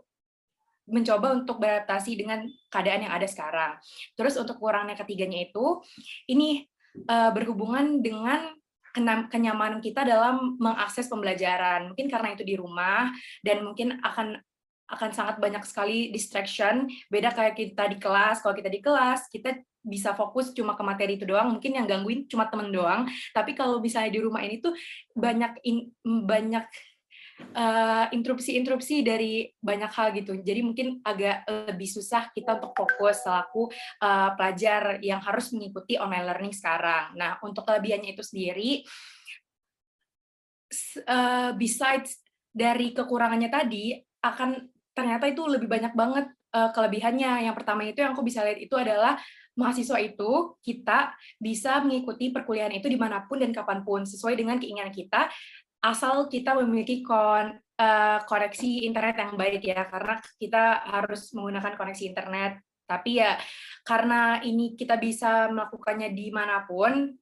mencoba untuk beradaptasi dengan keadaan yang ada sekarang. Terus untuk kekurangannya ketiganya itu, ini berhubungan dengan kenyamanan kita dalam mengakses pembelajaran. Mungkin karena itu di rumah, dan mungkin akan sangat banyak sekali distraction. Beda kayak kita di kelas. Kalau kita di kelas, kita bisa fokus cuma ke materi itu doang. Mungkin yang gangguin cuma temen doang. Tapi kalau misalnya di rumah ini tuh banyak interupsi dari banyak hal gitu. Jadi mungkin agak lebih susah kita untuk fokus selaku pelajar yang harus mengikuti online learning sekarang. Nah, untuk kelebihannya itu sendiri, besides dari kekurangannya tadi, ternyata itu lebih banyak banget kelebihannya. Yang pertama itu yang aku bisa lihat itu adalah mahasiswa itu, kita bisa mengikuti perkuliahan itu dimanapun dan kapanpun, sesuai dengan keinginan kita, asal kita memiliki koneksi internet yang baik ya, karena kita harus menggunakan koneksi internet. Tapi ya, karena ini kita bisa melakukannya dimanapun,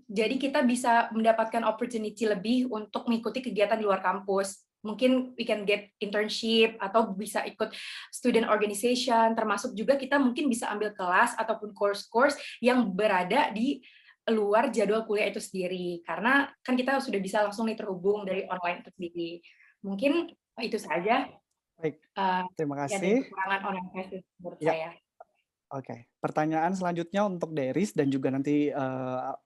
jadi kita bisa mendapatkan opportunity lebih untuk mengikuti kegiatan di luar kampus. Mungkin we can get internship, atau bisa ikut student organization, termasuk juga kita mungkin bisa ambil kelas ataupun course-course yang berada di luar jadwal kuliah itu sendiri, karena kan kita sudah bisa langsung terhubung dari online itu sendiri. Mungkin itu saja. Baik, terima Ya, kasih. kekurangan online classes menurut Ya. saya. Oke, pertanyaan selanjutnya untuk Deris, dan juga nanti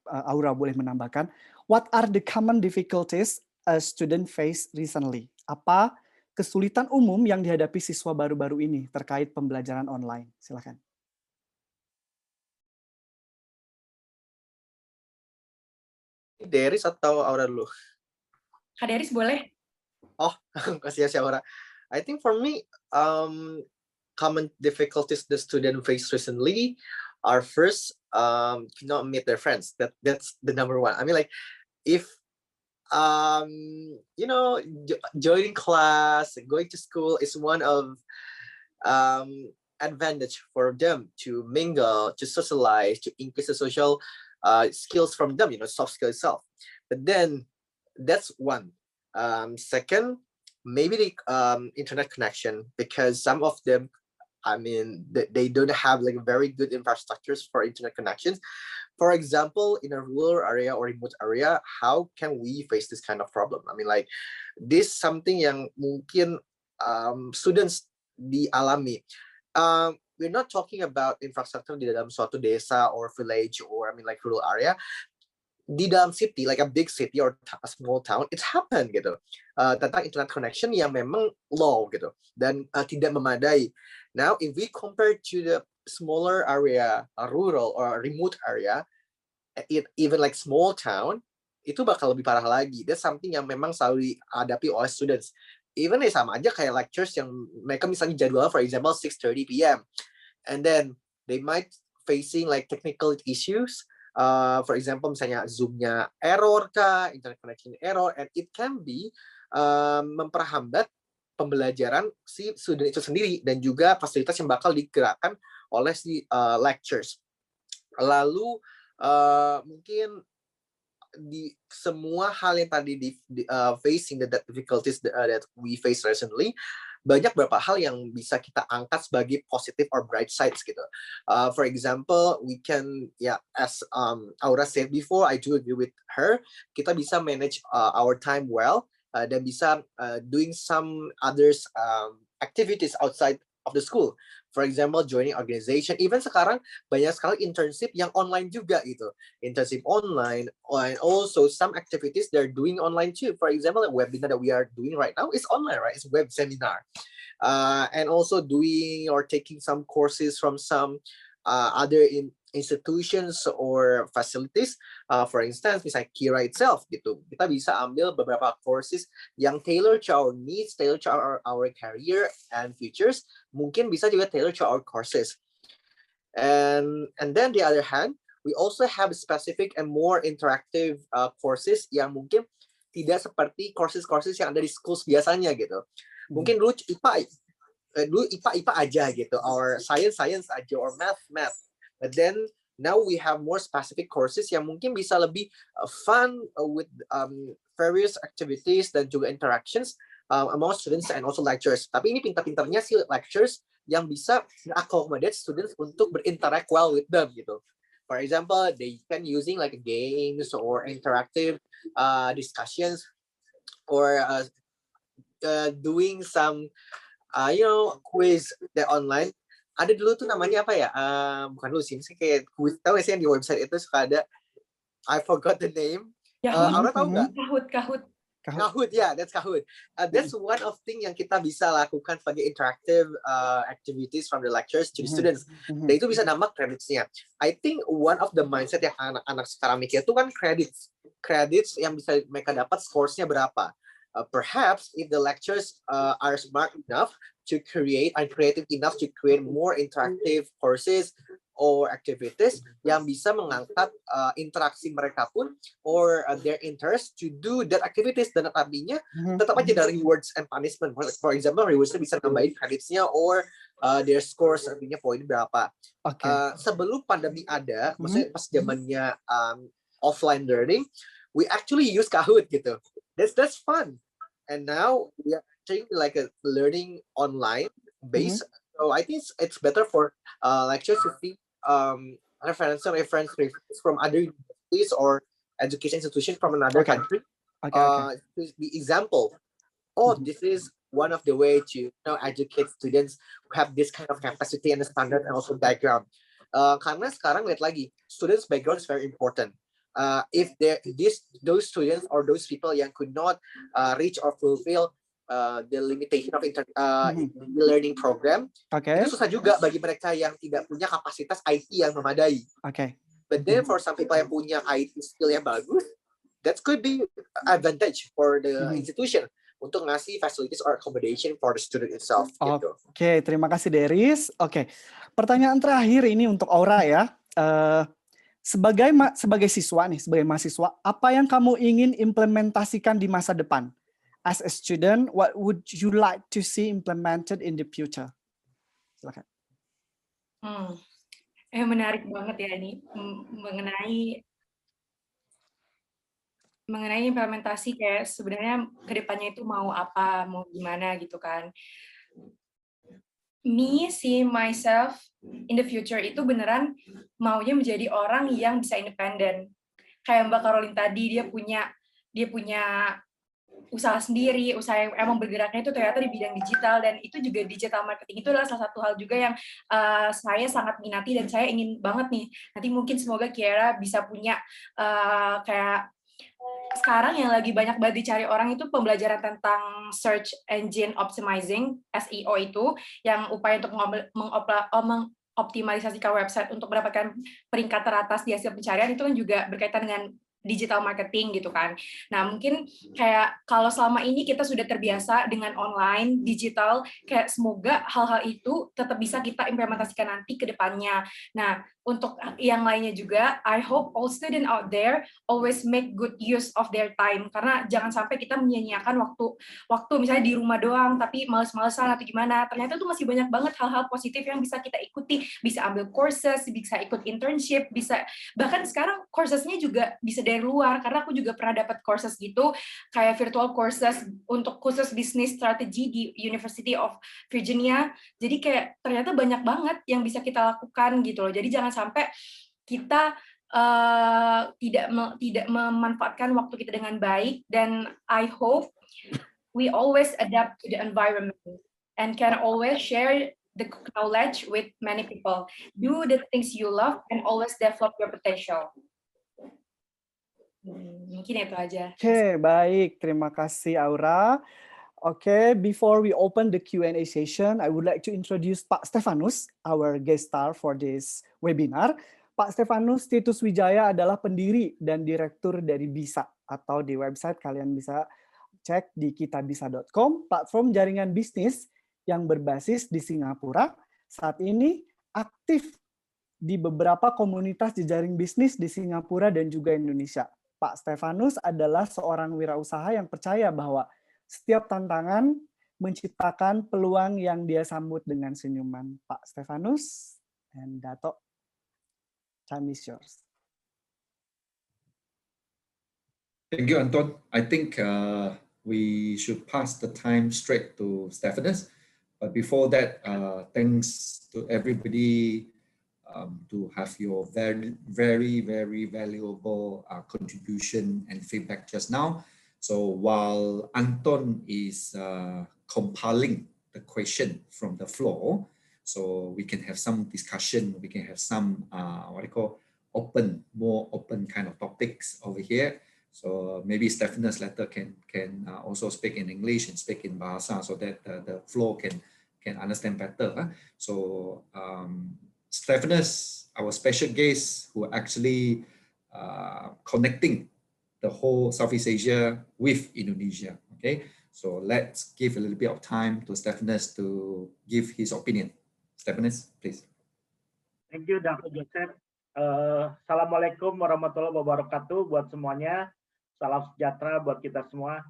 Aura boleh menambahkan. What are the common difficulties a student face recently? Apa kesulitan umum yang dihadapi siswa baru-baru ini terkait pembelajaran online? Silakan. Deris atau Aura dulu? Kak Deris boleh? Oh, kasih ya Aura. I think for me, common difficulties the student face recently are first, cannot meet their friends. That's the number one. I mean, like, if joining class, going to school is one of advantage for them to mingle, to socialize, to increase the social skills from them, soft skill itself. But then that's one. Second, maybe the internet connection, because some of them, I mean, they don't have like very good infrastructures for internet connections. For example, in a rural area or remote area, how can we face this kind of problem? I mean, like, this something yang mungkin students dialami. We're not talking about infrastructure di dalam suatu desa or village or I mean like rural area. Di dalam city, like a big city or a small town, it's happened gitu. Tentang internet connection yang memang low gitu dan tidak memadai. Now, if we compare to the smaller area, a rural or a remote area, even like small town, itu bakal lebih parah lagi. That's something yang memang selalu dihadapi oleh students. Even sama aja kayak lectures yang mereka misalnya jadwal, for example, 6:30 p.m. And then they might facing like technical issues. For example, misalnya Zoom-nya error kah, internet connection error, and it can be memperhambat pembelajaran si student itu sendiri dan juga fasilitas yang bakal digerakkan oleh si lectures. Lalu mungkin di semua hal yang tadi facing the difficulties that we face recently, banyak beberapa hal yang bisa kita angkat sebagai positive or bright sides gitu. For example, we can as Aura said before, I do agree with her, kita bisa manage our time well dan bisa doing some others activities outside of the school. For example, joining organization. Even sekarang banyak sekali internship yang online juga gitu. Internship online, and also some activities they're doing online too. For example, a webinar that we are doing right now is online, right? It's a web seminar. And also doing or taking some courses from some other institutions or facilities. For instance, misalnya Kira itself gitu. Kita bisa ambil beberapa courses yang tailor to our needs, tailor to our career and futures. Mungkin bisa juga tailor to our courses. And then the other hand, we also have specific and more interactive courses yang mungkin tidak seperti courses yang ada di schools biasanya gitu. Mungkin dulu IPA aja gitu, or science aja, or math. But then now we have more specific courses yang mungkin bisa lebih fun with various activities dan juga interactions among students and also lecturers. Tapi ini pintar-pintarnya si lecturers yang bisa accommodate students untuk berinteract well with them gitu. For example, they can using like games or interactive discussions or doing some quiz that online. Ada dulu tuh namanya apa ya? Bukan dulu sih, kayak quiz. Tahu nggak sih yang di website itu suka ada? I forgot the name. Aura tahu nggak? Kahoot, yeah, that's Kahoot. That's one of thing yang kita bisa lakukan sebagai interactive activities from the lectures to the students. Dan itu bisa nambah credits-nya. I think one of the mindset yang anak-anak sekarang mikir itu kan credits yang bisa mereka dapat scores-nya berapa. Perhaps if the lectures are smart enough to create and creative enough to create more interactive courses or activities yang bisa mengangkat interaksi mereka pun or their interest to do that activities, dan artinya tetap aja ada rewards and punishment. For example, rewards-nya bisa nambahin credits-nya or their scores, artinya poin berapa. Sebelum pandemi ada, maksudnya pas zamannya offline learning, we actually use Kahoot gitu. That's fun. And now we are actually like a learning online base. So I think it's better for lecturers to see reference from other universities or education institutions from another country. To be example. This is one of the way to educate students who have this kind of capacity and standard and also background. Karena sekarang lihat lagi, students' background is very important. If those students or those people yang could not reach or fulfill the limitation of learning program, itu susah juga bagi mereka yang tidak punya kapasitas IT yang memadai. But then for some people yang punya IT skill yang bagus, that could be advantage for the institution untuk ngasih facilities or accommodation for the student itself. Gitu. Terima kasih Deris. Pertanyaan terakhir ini untuk Aura ya. Sebagai siswa nih, sebagai mahasiswa, apa yang kamu ingin implementasikan di masa depan? As a student, what would you like to see implemented in the future? Silakan. Menarik banget ya ini mengenai implementasi, kayak sebenarnya kedepannya itu mau apa, mau gimana gitu kan. Me see myself in the future itu beneran maunya menjadi orang yang bisa independen. Kayak Mbak Caroline tadi, dia punya usaha sendiri, usaha yang emang bergeraknya itu ternyata di bidang digital, dan itu juga digital marketing itu adalah salah satu hal juga yang saya sangat minati dan saya ingin banget nih. Nanti mungkin semoga Kiara bisa punya kayak sekarang yang lagi banyak banget dicari orang itu pembelajaran tentang search engine optimizing, SEO itu, yang upaya untuk optimalisasikan website untuk mendapatkan peringkat teratas di hasil pencarian itu kan juga berkaitan dengan digital marketing gitu kan. Nah, mungkin kayak kalau selama ini kita sudah terbiasa dengan online, digital, kayak semoga hal-hal itu tetap bisa kita implementasikan nanti ke depannya. Nah, untuk yang lainnya juga, I hope all student out there always make good use of their time, karena jangan sampai kita menyia-nyiakan waktu misalnya di rumah doang tapi males-malesan atau gimana. Ternyata tuh masih banyak banget hal-hal positif yang bisa kita ikuti, bisa ambil courses, bisa ikut internship, bisa bahkan sekarang coursesnya juga bisa dari luar, karena aku juga pernah dapat courses gitu kayak virtual courses untuk khusus bisnis strategi di University of Virginia. Jadi kayak ternyata banyak banget yang bisa kita lakukan gitu loh. Jadi jangan sampai kita tidak memanfaatkan waktu kita dengan baik, dan I hope we always adapt to the environment and can always share the knowledge with many people. Do the things you love and always develop your potential. Mungkin itu aja. Oke, baik. Terima kasih, Aura. Okay, before we open the Q&A session, I would like to introduce Pak Stefanus, our guest star for this webinar. Pak Stefanus Titus Wijaya adalah pendiri dan direktur dari Bisa, atau di website kalian bisa cek di kitabisa.com, platform jaringan bisnis yang berbasis di Singapura. Saat ini aktif di beberapa komunitas jejaring bisnis di Singapura dan juga Indonesia. Pak Stefanus adalah seorang wirausaha yang percaya bahwa setiap tantangan menciptakan peluang yang dia sambut dengan senyuman. Pak Stefanus and Dato, time is yours. Thank you, Anton. I think we should pass the time straight to Stefanus. But before that, thanks to everybody to have your very valuable contribution and feedback just now. So while Anton is compiling the question from the floor, so we can have some discussion, we can have some more open kind of topics over here. So maybe Stefanus later can also speak in English and speak in Bahasa so that the floor can understand better. So Stefanus, our special guest who actually connecting the whole Southeast Asia with Indonesia. Okay, so let's give a little bit of time to Stefanus to give his opinion. Stefanus, please. Thank you, Dr. Joseph. Assalamualaikum warahmatullahi wabarakatuh buat semuanya. Salam sejahtera buat kita semua.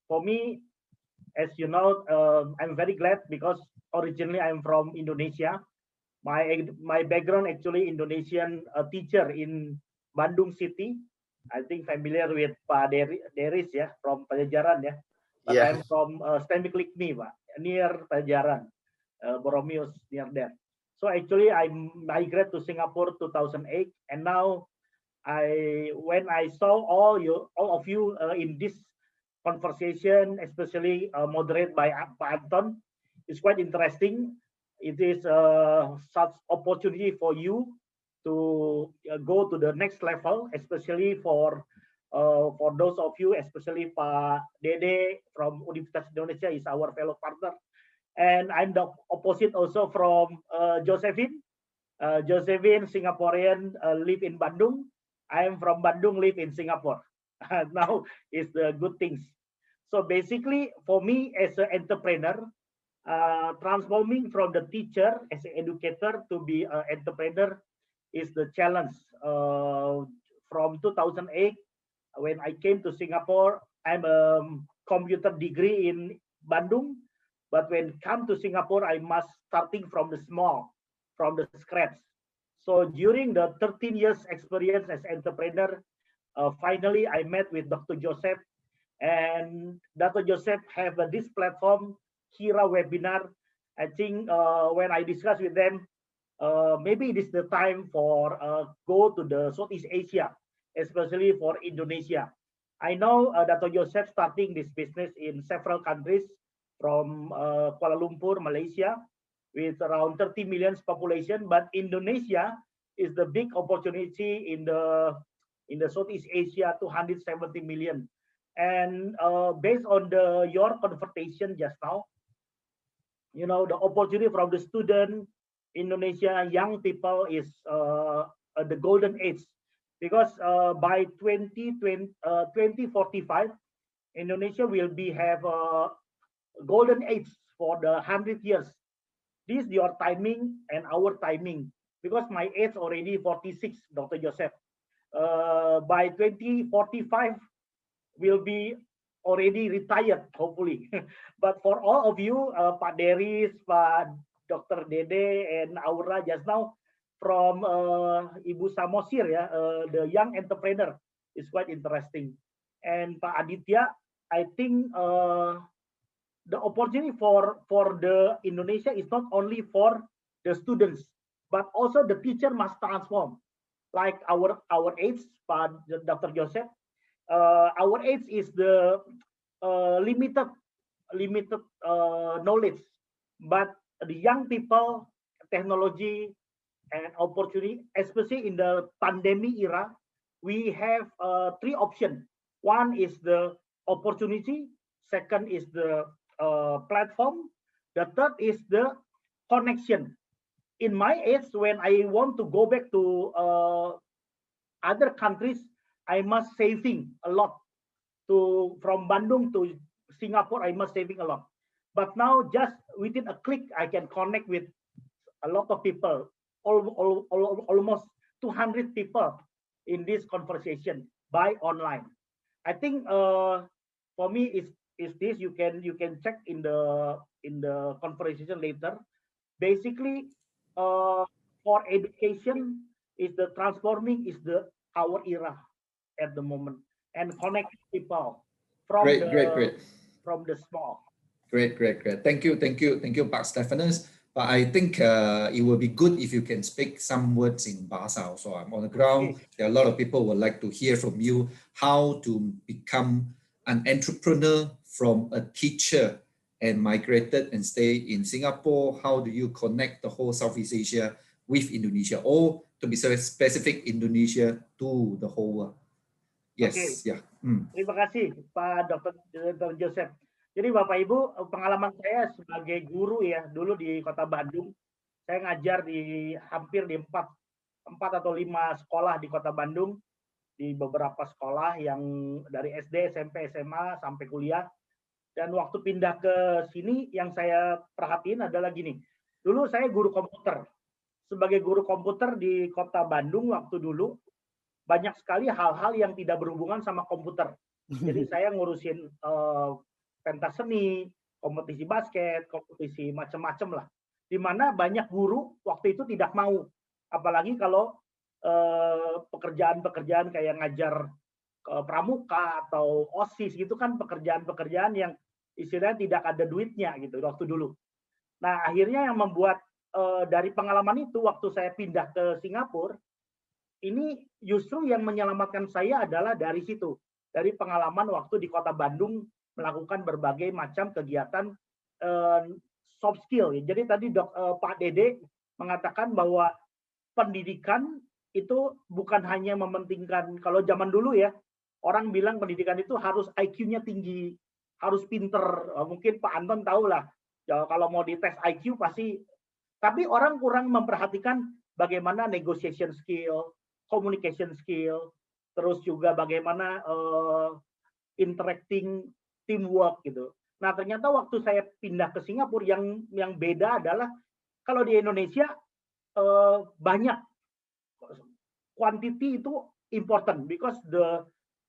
For me, as you know, I'm very glad because originally I'm from Indonesia. My background actually Indonesian teacher in Bandung City. I think familiar with Pak Deris ya, from Pajajaran ya. But yeah. I'm from Stanbic Likmi, Pak, near Pajajaran, Boromius, near there. So actually I migrated to Singapore 2008, and now when I saw all of you in this conversation, especially moderated by Pak Anton, it's quite interesting. It is such opportunity for you to go to the next level, especially for those of you, especially Pak Dede from Universitas Indonesia is our fellow partner. And I'm the opposite also from Josephine. Josephine, Singaporean, live in Bandung. I am from Bandung, live in Singapore. Now is the good things. So basically, for me as an entrepreneur, transforming from the teacher as an educator to be an entrepreneur is the challenge. From 2008, when I came to Singapore, I'm a computer degree in Bandung, but when come to Singapore, I must starting from the small, from the scratch. So during the 13 years experience as entrepreneur, finally I met with Dr. Joseph, and Dr. Joseph have this platform, Kira webinar. I think when I discuss with them, maybe it is the time for go to the Southeast Asia, especially for Indonesia. I know Dr. Joseph starting this business in several countries, from Kuala Lumpur, Malaysia, with around 30 million population, but Indonesia is the big opportunity in the Southeast Asia, 270 million. And based on your conversation just now, you know, the opportunity from the student Indonesia young people is the golden age, because by 2045, Indonesia will have a golden age for the 100 years. This is your timing and our timing, because my age already 46, Dr. Joseph. By 2045, will be already retired, hopefully. But for all of you, Pak Deris, Pak Dr. Dede, and Aura just now from Ibu Samosir, the young entrepreneur is quite interesting. And Pak Aditya, I think the opportunity for the Indonesia is not only for the students, but also the teacher must transform. Like our age, Pak Dr. Joseph, our age is the limited knowledge, but the young people, technology and opportunity, especially in the pandemic era, we have 3 options. One is the opportunity, second is the platform, the third is the connection. In my age, when I want to go back to other countries, I must saving a lot. From Bandung to Singapore, I must saving a lot. But now, just within a click, I can connect with a lot of people, almost 200 people in this conversation by online. I think for me is this, you can check in the conversation later. Basically, for education is the transforming is our era at the moment, and connect people from from the small. Great. Thank you, Pak Stephanus. But I think it will be good if you can speak some words in Bahasa also. I'm on the ground. There are a lot of people would like to hear from you how to become an entrepreneur from a teacher and migrated and stay in Singapore. How do you connect the whole Southeast Asia with Indonesia, or to be specific, Indonesia to the whole world? Yes, okay. Terima kasih Pak Dr. Joseph. Jadi Bapak Ibu, pengalaman saya sebagai guru ya, dulu di Kota Bandung, saya ngajar di hampir di 4 atau 5 sekolah di Kota Bandung, di beberapa sekolah yang dari SD, SMP, SMA sampai kuliah. Dan waktu pindah ke sini, yang saya perhatiin adalah gini. Dulu saya guru komputer. Sebagai guru komputer di Kota Bandung waktu dulu, banyak sekali hal-hal yang tidak berhubungan sama komputer. Jadi saya ngurusin pentas seni, kompetisi basket, kompetisi macam-macam lah. Di mana banyak guru waktu itu tidak mau. Apalagi kalau pekerjaan-pekerjaan kayak ngajar pramuka atau OSIS gitu kan, pekerjaan-pekerjaan yang istilahnya tidak ada duitnya gitu waktu dulu. Nah, akhirnya yang membuat dari pengalaman itu waktu saya pindah ke Singapura, ini justru yang menyelamatkan saya adalah dari situ. Dari pengalaman waktu di Kota Bandung melakukan berbagai macam kegiatan soft skill. Jadi tadi Pak Dede mengatakan bahwa pendidikan itu bukan hanya mementingkan, kalau zaman dulu ya, orang bilang pendidikan itu harus IQ-nya tinggi, harus pinter. Mungkin Pak Anton tahu lah, ya, kalau mau dites IQ pasti, tapi orang kurang memperhatikan bagaimana negotiation skill, communication skill, terus juga bagaimana interacting teamwork gitu. Nah, ternyata waktu saya pindah ke Singapura yang beda adalah kalau di Indonesia banyak quantity itu important because the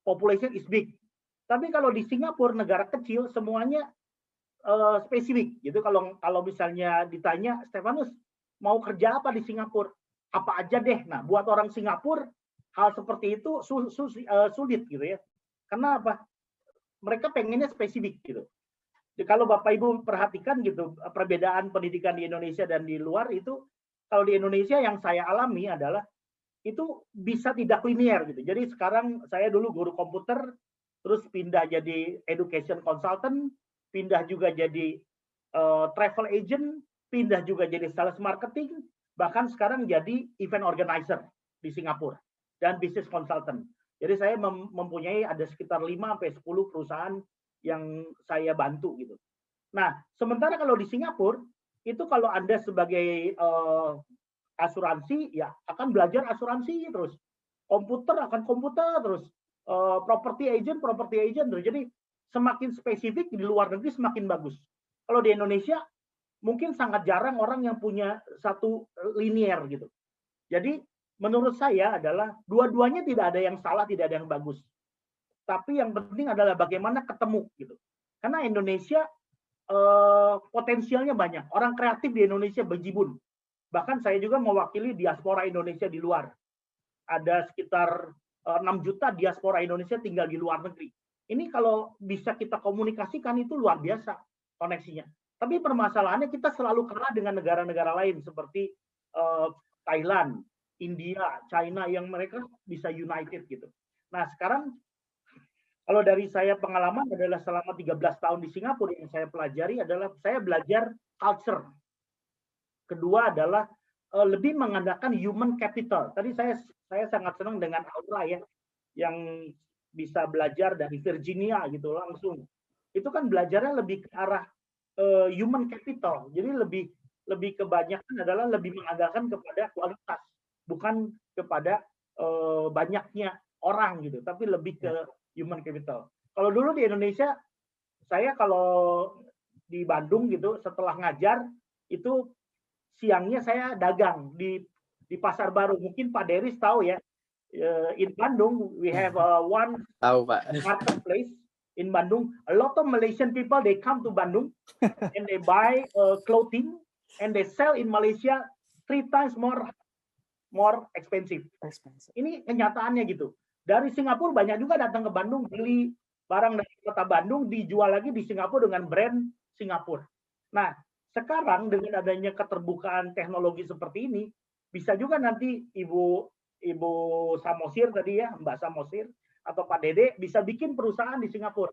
population is big. Tapi kalau di Singapura, negara kecil, semuanya spesifik gitu. Kalau misalnya ditanya, Stephanus mau kerja apa di Singapura? Apa aja deh. Nah, buat orang Singapura hal seperti itu sulit gitu ya. Karena apa? Mereka pengennya spesifik gitu. Jadi, kalau Bapak Ibu perhatikan gitu, perbedaan pendidikan di Indonesia dan di luar itu, kalau di Indonesia yang saya alami adalah itu bisa tidak linear gitu. Jadi sekarang saya dulu guru komputer, terus pindah jadi education consultant, pindah juga jadi travel agent, pindah juga jadi sales marketing, bahkan sekarang jadi event organizer di Singapura dan business consultant. Jadi saya mempunyai ada sekitar 5-10 perusahaan yang saya bantu gitu. Nah, sementara kalau di Singapura itu kalau Anda sebagai asuransi ya akan belajar asuransi terus, komputer akan komputer terus, property agent terus. Jadi semakin spesifik di luar negeri semakin bagus. Kalau di Indonesia mungkin sangat jarang orang yang punya satu linear gitu. Jadi menurut saya adalah dua-duanya tidak ada yang salah, tidak ada yang bagus. Tapi yang penting adalah bagaimana ketemu gitu. Karena Indonesia potensialnya banyak. Orang kreatif di Indonesia bejibun. Bahkan saya juga mewakili diaspora Indonesia di luar. Ada sekitar 6 juta diaspora Indonesia tinggal di luar negeri. Ini kalau bisa kita komunikasikan itu luar biasa koneksinya. Tapi permasalahannya kita selalu kalah dengan negara-negara lain seperti Thailand, India, China yang mereka bisa united gitu. Nah sekarang kalau dari saya pengalaman adalah selama 13 tahun di Singapura yang saya pelajari adalah saya belajar culture. Kedua adalah lebih mengandalkan human capital. Tadi saya sangat senang dengan Aura ya, yang bisa belajar dari Virginia gitu langsung. Itu kan belajarnya lebih ke arah human capital. Jadi lebih kebanyakan adalah lebih mengandalkan kepada kualitas, bukan kepada banyaknya orang gitu, tapi lebih ke human capital. Kalau dulu di Indonesia, saya kalau di Bandung gitu, setelah ngajar itu siangnya saya dagang di Pasar Baru. Mungkin Pak Deris tahu ya. In Bandung, we have one marketplace in Bandung. A lot of Malaysian people they come to Bandung and they buy clothing and they sell in Malaysia 3 times more expensive. Ini kenyataannya gitu. Dari Singapura banyak juga datang ke Bandung beli barang dari kota Bandung dijual lagi di Singapura dengan brand Singapura. Nah, sekarang dengan adanya keterbukaan teknologi seperti ini, bisa juga nanti Ibu Samosir tadi ya, Mbak Samosir atau Pak Dede bisa bikin perusahaan di Singapura,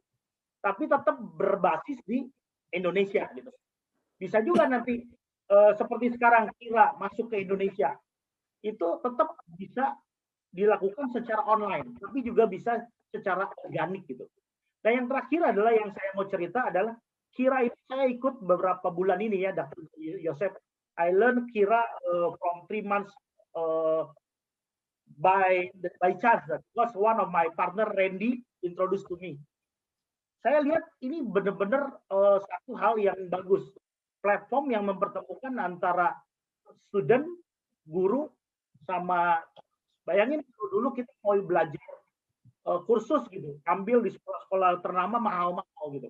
tapi tetap berbasis di Indonesia gitu. Bisa juga nanti seperti sekarang Kira masuk ke Indonesia, itu tetap bisa dilakukan secara online, tapi juga bisa secara organik gitu. Nah yang terakhir adalah yang saya mau cerita adalah Kira ini saya ikut beberapa bulan ini ya, Dr. Joseph. I learn Kira from 3 months by chance. That was one of my partner Randy introduced to me. Saya lihat ini benar-benar satu hal yang bagus. Platform yang mempertemukan antara student, guru, sama bayangin dulu kita mau belajar kursus gitu, ambil di sekolah-sekolah ternama mahal-mahal gitu.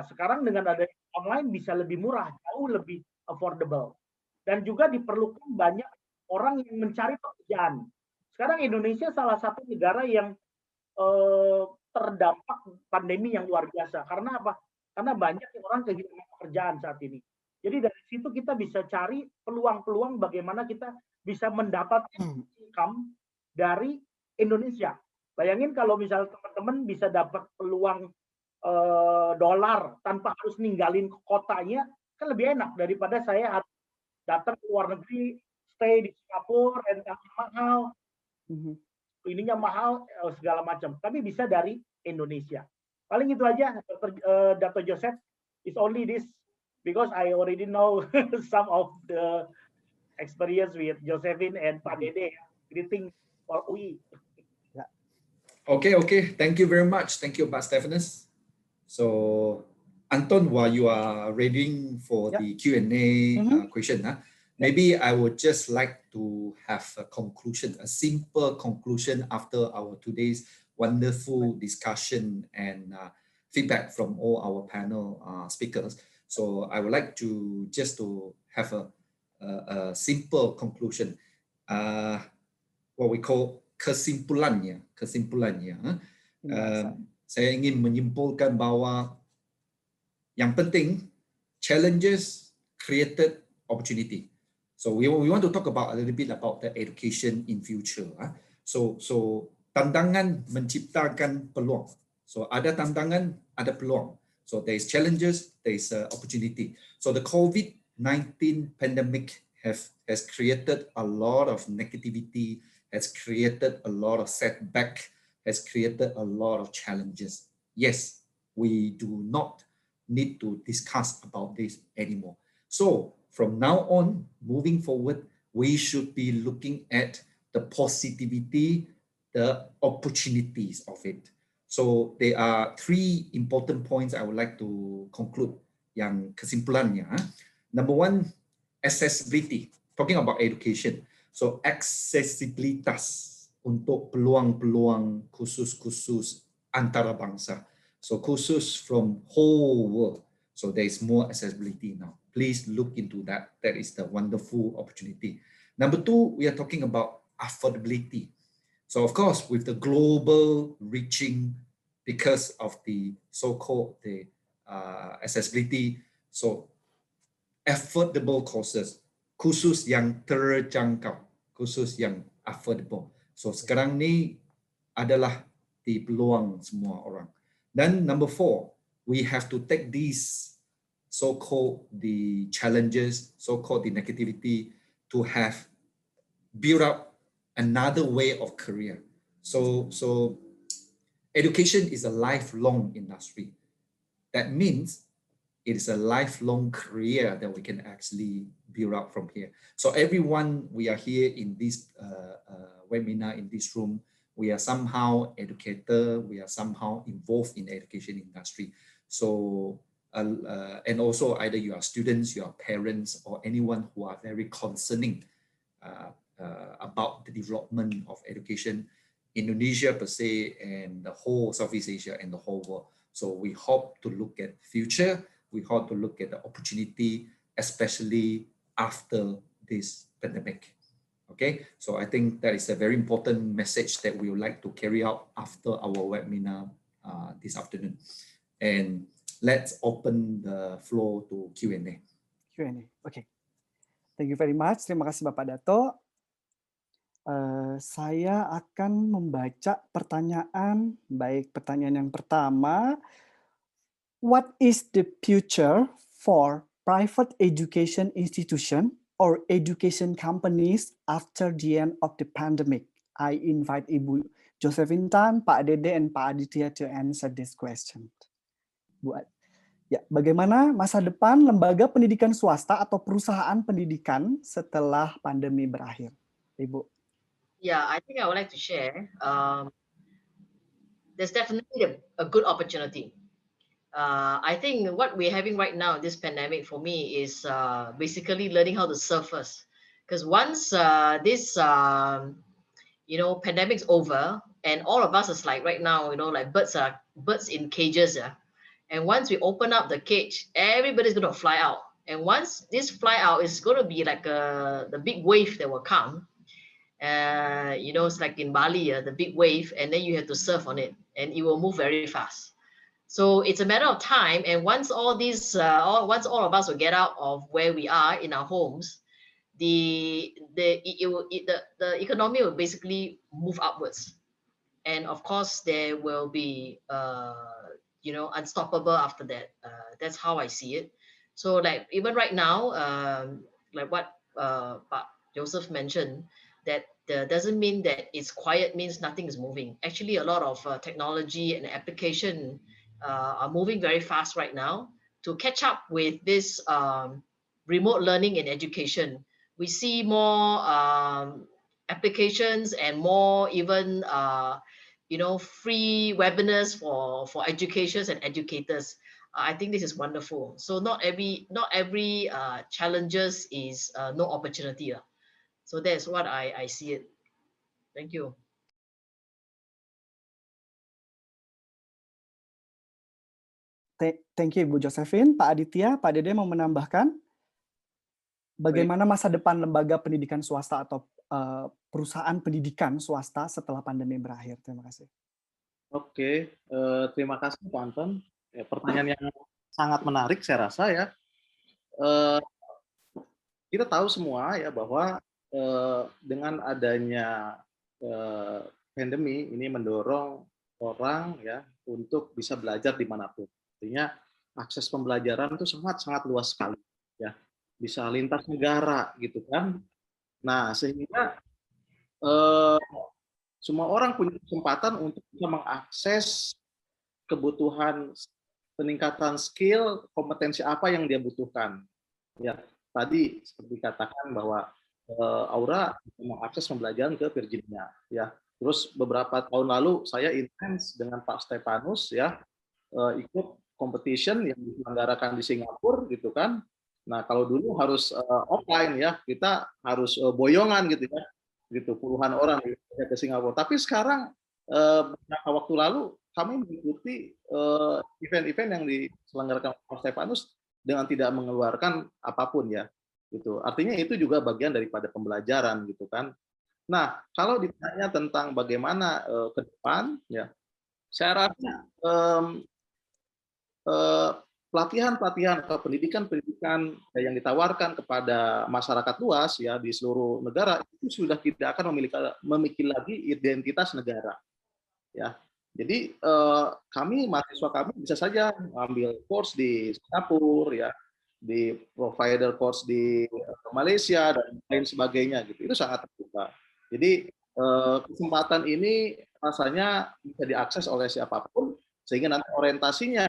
Sekarang dengan ada online bisa lebih murah, jauh lebih affordable. Dan juga diperlukan banyak orang yang mencari pekerjaan. Sekarang Indonesia salah satu negara yang terdampak pandemi yang luar biasa. Karena apa? Karena banyak orang kehilangan pekerjaan saat ini. Jadi dari situ kita bisa cari peluang-peluang bagaimana kita bisa mendapatkan income dari Indonesia. Bayangin kalau misalnya teman-teman bisa dapat peluang dolar tanpa harus ninggalin kotanya, kan lebih enak daripada saya harus datang ke luar negeri, stay di Singapura, rentanya mahal, ininya mahal, segala macam. Tapi bisa dari Indonesia. Paling itu aja, Dr. Joseph. It's only this because I already know some of the experience with Josephine and Pak Dede. Greeting for UI. Okay. Thank you very much. Thank you, Pak Stephanus. So, Anton, while you are reading for the Q&A question, maybe I would just like to have a conclusion, a simple conclusion after our today's wonderful discussion and feedback from all our panel speakers. So I would like to just to have a simple conclusion, what we call kesimpulannya. Saya ingin menyimpulkan bahwa yang penting challenges created opportunity. So we want to talk about a little bit about the education in future. So tantangan menciptakan peluang. So ada tantangan, ada peluang. So there is challenges, there is opportunity. So the COVID-19 pandemic has created a lot of negativity, has created a lot of setback, has created a lot of challenges. Yes, we do not need to discuss about this anymore. So from now on, moving forward, we should be looking at the positivity, the opportunities of it. So there are 3 important points I would like to conclude. Yang kesimpulannya, number 1, accessibility. Talking about education. So aksesibilitas untuk peluang-peluang khusus-khusus antarabangsa. So khusus from whole world. So there is more accessibility now. Please look into that. That is the wonderful opportunity. Number 2, we are talking about affordability. So of course, with the global reaching, because of the so-called accessibility, so affordable courses, khusus yang terjangkau, khusus yang affordable. So sekarang ni adalah di peluang semua orang. Dan number 4, we have to take these so-called the challenges, so-called the negativity, to have build up another way of career. So education is a lifelong industry. That means it is a lifelong career that we can actually build up from here. So everyone, we are here in this webinar, in this room, we are somehow educator, we are somehow involved in the education industry. So, and also either you are students, you are parents, or anyone who are very concerning about the development of education, Indonesia per se, and the whole Southeast Asia and the whole world. So we hope to look at future, we hope to look at the opportunity, especially after this pandemic. Okay, so I think that is a very important message that we would like to carry out after our webinar this afternoon. And let's open the floor to Q&A. Q&A, okay. Thank you very much. Terima kasih Bapak Dato. Saya akan membaca pertanyaan, baik pertanyaan yang pertama, what is the future for private education institution or education companies after the end of the pandemic? I invite Ibu Josephine Tan, Pak Dede, and Pak Aditya to answer this question. Ya, bagaimana masa depan lembaga pendidikan swasta atau perusahaan pendidikan setelah pandemi berakhir? Ibu. Yeah, I think I would like to share. There's definitely a good opportunity. I think what we're having right now, this pandemic, for me, is basically learning how to surf first. Because once this, pandemic's over, and all of us is like right now, like birds in cages. And once we open up the cage, everybody's going to fly out. And once this fly out is going to be like the big wave that will come. It's like in Bali, the big wave, and then you have to surf on it, and it will move very fast. So it's a matter of time, and once all of us will get out of where we are in our homes, the economy will basically move upwards, and of course there will be unstoppable after that. That's how I see it. So like even right now, like what Pak Joseph mentioned, that doesn't mean that it's quiet means nothing is moving. Actually, a lot of technology and application are moving very fast right now to catch up with this remote learning in education. We see more applications and more even free webinars for educators and educators. I think this is wonderful. So not every challenges is no opportunity. So that's what I see it. Thank you. Thank you Ibu Josephine. Pak Aditya, Pak Dede mau menambahkan bagaimana masa depan lembaga pendidikan swasta atau perusahaan pendidikan swasta setelah pandemi berakhir? Terima kasih. Oke, terima kasih Pak Anton. Pertanyaan yang sangat menarik saya rasa ya. Kita tahu semua ya bahwa dengan adanya pandemi ini mendorong orang ya untuk bisa belajar dimanapun. Artinya akses pembelajaran itu sangat luas sekali ya, bisa lintas negara gitu kan. Nah sehingga semua orang punya kesempatan untuk bisa mengakses kebutuhan peningkatan skill, kompetensi apa yang dia butuhkan. Ya, tadi seperti katakan bahwa Aura mengakses pembelajaran ke Virginia, ya. Terus beberapa tahun lalu saya intens dengan Pak Stefanus, ya, ikut competition yang diselenggarakan di Singapura, gitu kan. Nah, kalau dulu harus offline, ya, kita harus boyongan, gitu ya, gitu, puluhan orang ke Singapura. Tapi sekarang beberapa waktu lalu kami mengikuti event-event yang diselenggarakan Pak Stefanus dengan tidak mengeluarkan apapun, ya, gitu. Artinya itu juga bagian daripada pembelajaran, gitu kan. Nah, kalau ditanya tentang bagaimana ke depan, ya, saya rasa pelatihan-pelatihan atau pendidikan-pendidikan yang ditawarkan kepada masyarakat luas, ya, di seluruh negara itu sudah tidak akan memiliki lagi identitas negara, ya. Jadi mahasiswa kami bisa saja mengambil course di Singapura, ya, di provider course di Malaysia dan lain sebagainya, gitu. Itu sangat terbuka. Jadi kesempatan ini rasanya bisa diakses oleh siapapun, sehingga nanti orientasinya,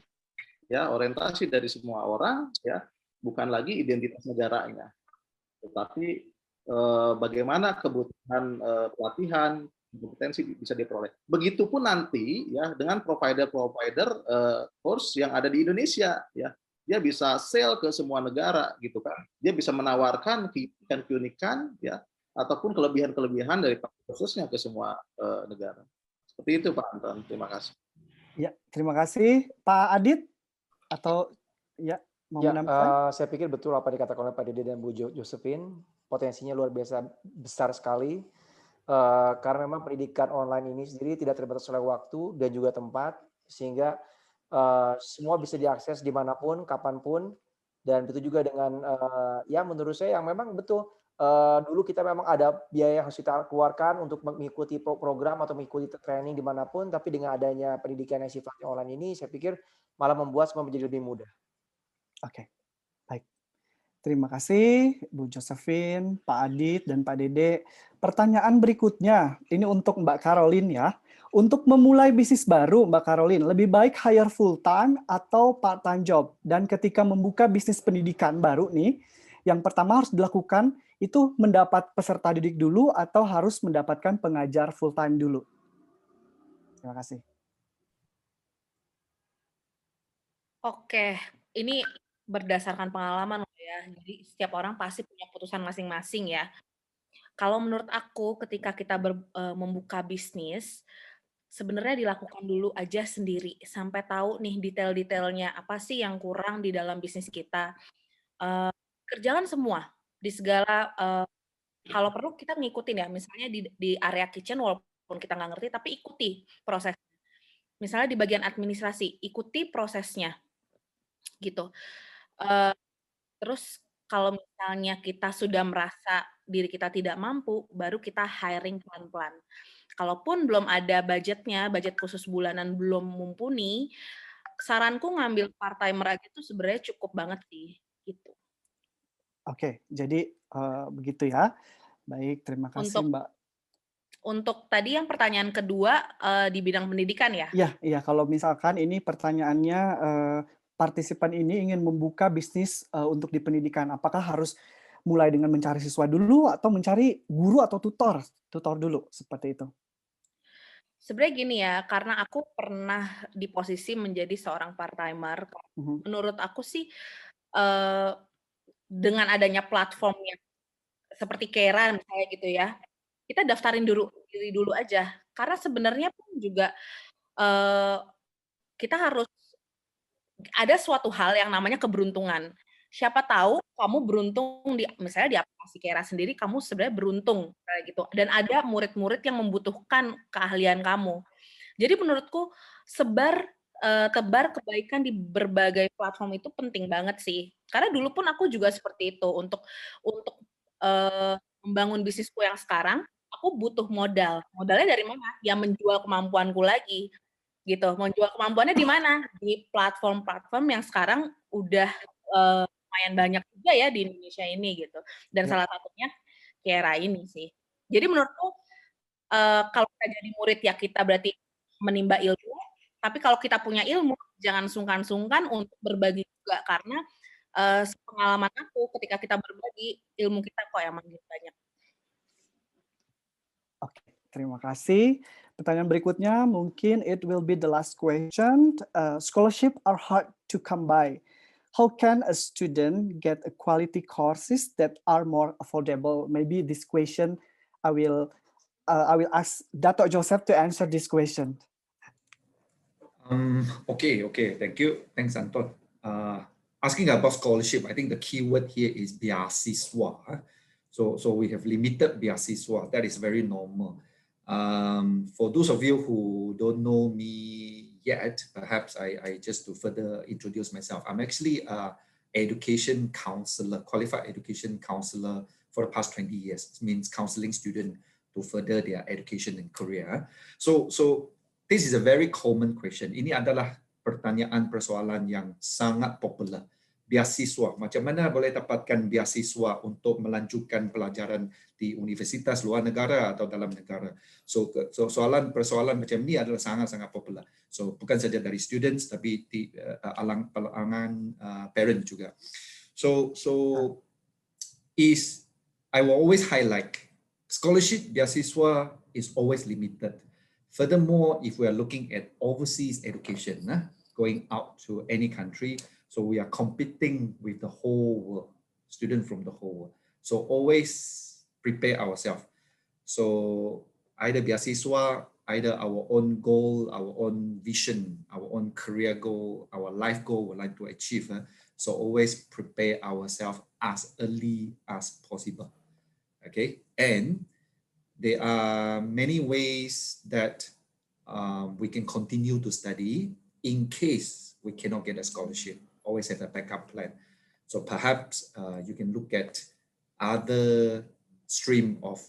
ya, orientasi dari semua orang, ya, bukan lagi identitas negaranya, tetapi bagaimana kebutuhan pelatihan, kompetensi bisa diperoleh. Begitupun nanti, ya, dengan provider-provider course yang ada di Indonesia, ya, dia bisa sell ke semua negara, gitu kan. Dia bisa menawarkan keunikan, ya, ataupun kelebihan-kelebihan dari khususnya ke semua negara. Seperti itu, Pak Anton. Terima kasih. Ya, terima kasih, Pak Adit. Atau ya mau menambahkan? Saya pikir betul apa dikatakan oleh Pak Dede dan Bu Josephine, potensinya luar biasa besar sekali, karena memang pendidikan online ini sendiri tidak terbatas oleh waktu dan juga tempat, sehingga semua bisa diakses dimanapun, kapanpun, dan begitu juga dengan ya menurut saya yang memang betul, dulu kita memang ada biaya yang harus kita keluarkan untuk mengikuti program atau mengikuti training dimanapun, tapi dengan adanya pendidikan yang sifatnya online ini, saya pikir malah membuat semua menjadi lebih mudah. Oke, baik. Terima kasih Bu Josephine, Pak Adit, dan Pak Dede. Pertanyaan berikutnya, ini untuk Mbak Caroline, ya. Untuk memulai bisnis baru, Mbak Caroline, lebih baik hire full time atau part time job? Dan ketika membuka bisnis pendidikan baru nih, yang pertama harus dilakukan itu mendapat peserta didik dulu atau harus mendapatkan pengajar full time dulu? Terima kasih. Oke, ini berdasarkan pengalaman ya. Jadi setiap orang pasti punya keputusan masing-masing ya. Kalau menurut aku ketika kita membuka bisnis, sebenarnya dilakukan dulu aja sendiri sampai tahu nih detail-detailnya apa sih yang kurang di dalam bisnis kita. Kerjakan semua di segala kalau perlu kita ngikutin ya, misalnya di area kitchen walaupun kita nggak ngerti tapi ikuti proses. Misalnya di bagian administrasi, ikuti prosesnya gitu. Terus kalau misalnya kita sudah merasa diri kita tidak mampu, baru kita hiring pelan-pelan. Kalaupun belum ada budgetnya, budget khusus bulanan belum mumpuni, saranku ngambil part timer aja itu sebenarnya cukup banget sih, gitu. Oke, jadi begitu ya. Baik, terima kasih Mbak. Untuk tadi yang pertanyaan kedua di bidang pendidikan ya? Iya, kalau misalkan ini pertanyaannya partisipan ini ingin membuka bisnis untuk di pendidikan, apakah harus mulai dengan mencari siswa dulu atau mencari guru atau tutor dulu, seperti itu? Sebenarnya gini ya, karena aku pernah di posisi menjadi seorang part-timer, menurut aku sih dengan adanya platform yang seperti Kera misalnya gitu ya, kita daftarin diri dulu aja. Karena sebenarnya pun juga kita harus ada suatu hal yang namanya keberuntungan. Siapa tahu kamu beruntung misalnya di aplikasi Kera sendiri kamu sebenarnya beruntung kayak gitu. Dan ada murid-murid yang membutuhkan keahlian kamu. Jadi menurutku tebar kebaikan di berbagai platform itu penting banget sih. Karena dulu pun aku juga seperti itu untuk membangun bisnisku yang sekarang, aku butuh modal. Modalnya dari mana? Ya menjual kemampuanku lagi. Gitu. Menjual kemampuannya di mana? Di platform-platform yang sekarang udah lumayan banyak juga ya di Indonesia ini gitu. Dan salah satunya Kera ini sih. Jadi menurutku kalau kita jadi murid ya kita berarti menimba ilmu, tapi kalau kita punya ilmu jangan sungkan-sungkan untuk berbagi juga karena pengalaman aku ketika kita berbagi, ilmu kita kok yang makin banyak. Oke, terima kasih. Pertanyaan berikutnya mungkin it will be the last question. Scholarship are hard to come by. How can a student get a quality courses that are more affordable? Maybe this question I will ask Dato' Joseph to answer this question. Okay, thank you. Thanks, Anton. Asking about scholarship, I think the key word here is beasiswa. So we have limited beasiswa. That is very normal. For those of you who don't know me yet, perhaps I just to further introduce myself. I'm actually an education counselor, qualified education counselor for the past 20 years. It means counseling students to further their education and career. So this is a very common question. Ini adalah persoalan yang sangat popular. Beasiswa, macam mana boleh dapatkan beasiswa untuk melanjutkan pelajaran di universitas luar negara atau dalam negara. So persoalan macam ni adalah sangat-sangat popular. So bukan saja dari students tapi di kalangan parent juga. So I will always highlight scholarship beasiswa is always limited. Furthermore, if we are looking at overseas education, going out to any country, so we are competing with the whole world, students from the whole world. So always prepare ourselves. So either beasiswa, either our own goal, our own vision, our own career goal, our life goal we'd like to achieve. So always prepare ourselves as early as possible. Okay, and there are many ways that we can continue to study in case we cannot get a scholarship. Always have a backup plan. So perhaps you can look at other stream of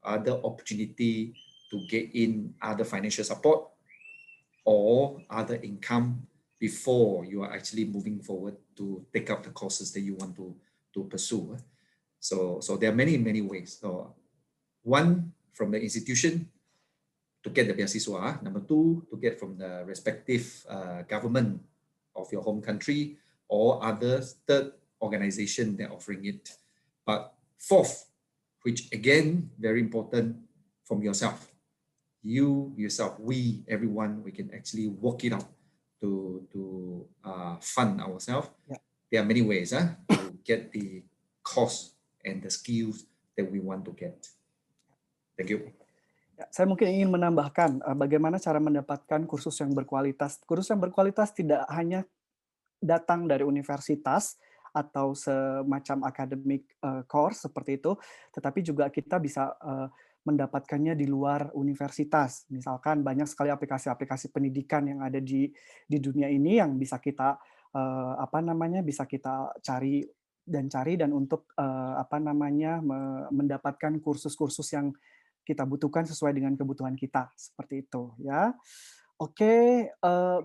other opportunity to get in other financial support or other income before you are actually moving forward to take up the courses that you want to pursue. So there are many ways. So one, from the institution to get the beasiswa. Number two, to get from the respective government of your home country or other third organization that are offering it. But fourth, which again, very important, from yourself. You, yourself, we, everyone, we can actually work it out to fund ourselves. Yeah. There are many ways to get the course and the skills that we want to get. Thank you. Ya, saya mungkin ingin menambahkan bagaimana cara mendapatkan kursus yang berkualitas. Kursus yang berkualitas tidak hanya datang dari universitas atau semacam academic course seperti itu, tetapi juga kita bisa mendapatkannya di luar universitas. Misalkan banyak sekali aplikasi-aplikasi pendidikan yang ada di dunia ini yang bisa kita bisa kita cari dan untuk mendapatkan kursus-kursus yang kita butuhkan sesuai dengan kebutuhan kita, seperti itu ya. Oke,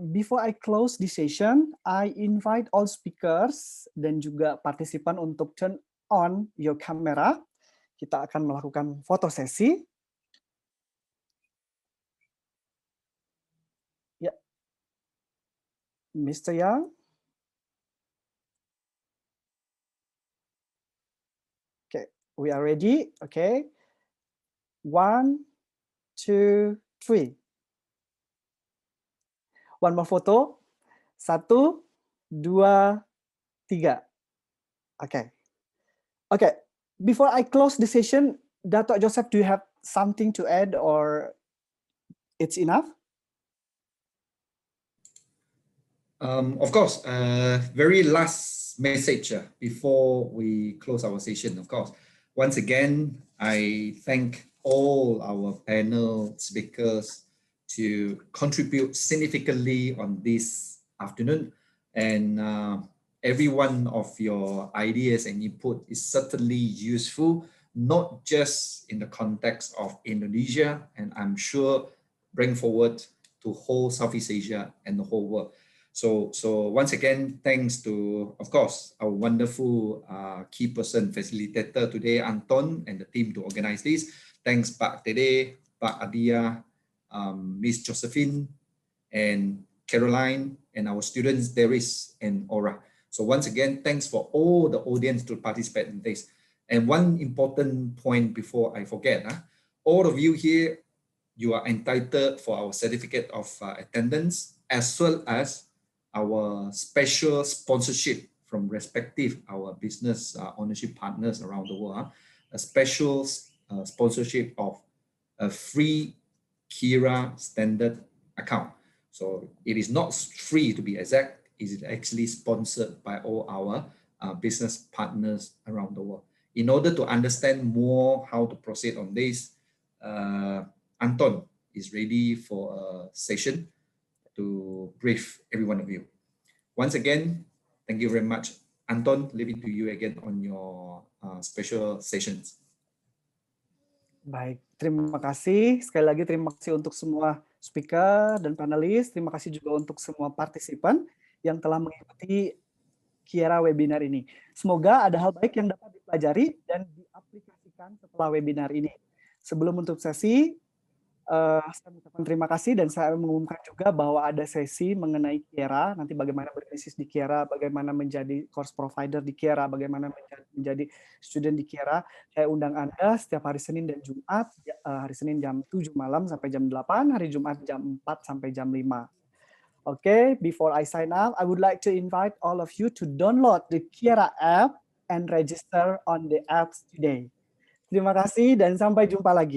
before I close this session, I invite all speakers dan juga partisipan untuk turn on your camera. Kita akan melakukan foto sesi. Ya, Mr. Yang. Okay, we are ready. Okay. 1, 2, 3. One more photo. 1, 2, 3. Okay. Okay. Before I close the session, Dato' Joseph, do you have something to add or it's enough? Of course. Very last message before we close our session, of course. Once again, I thank all our panel speakers to contribute significantly on this afternoon. And every one of your ideas and input is certainly useful, not just in the context of Indonesia, and I'm sure bring forward to whole Southeast Asia and the whole world. So once again, thanks to, of course, our wonderful key person facilitator today, Anton, and the team to organize this. Thanks, Pak Tede, Pak Adia, Miss Josephine, and Caroline, and our students, Darius and Aura. So once again, thanks for all the audience to participate in this. And one important point before I forget, all of you here, you are entitled for our certificate of attendance, as well as our special sponsorship from respective our business ownership partners around the world, a special sponsorship of a free Kira standard account. So it is not free, to be exact, it is actually sponsored by all our business partners around the world. In order to understand more how to proceed on this, Anton is ready for a session to brief every one of you. Once again, thank you very much. Anton, leaving to you again on your special sessions. Baik, terima kasih. Sekali lagi terima kasih untuk semua speaker dan panelis. Terima kasih juga untuk semua partisipan yang telah mengikuti Kiera webinar ini. Semoga ada hal baik yang dapat dipelajari dan diaplikasikan setelah webinar ini. Sebelum menutup sesi, saya mengucapkan terima kasih dan saya mengumumkan juga bahwa ada sesi mengenai Kiera, nanti bagaimana berbisnis di Kiera, bagaimana menjadi course provider di Kiera, bagaimana menjadi student di Kiera. Saya undang Anda setiap hari Senin dan Jumat, hari Senin jam 7 malam sampai jam 8, hari Jumat jam 4 sampai jam 5. Okay, before I sign out, I would like to invite all of you to download the Kiera app and register on the apps today. Terima kasih dan sampai jumpa lagi.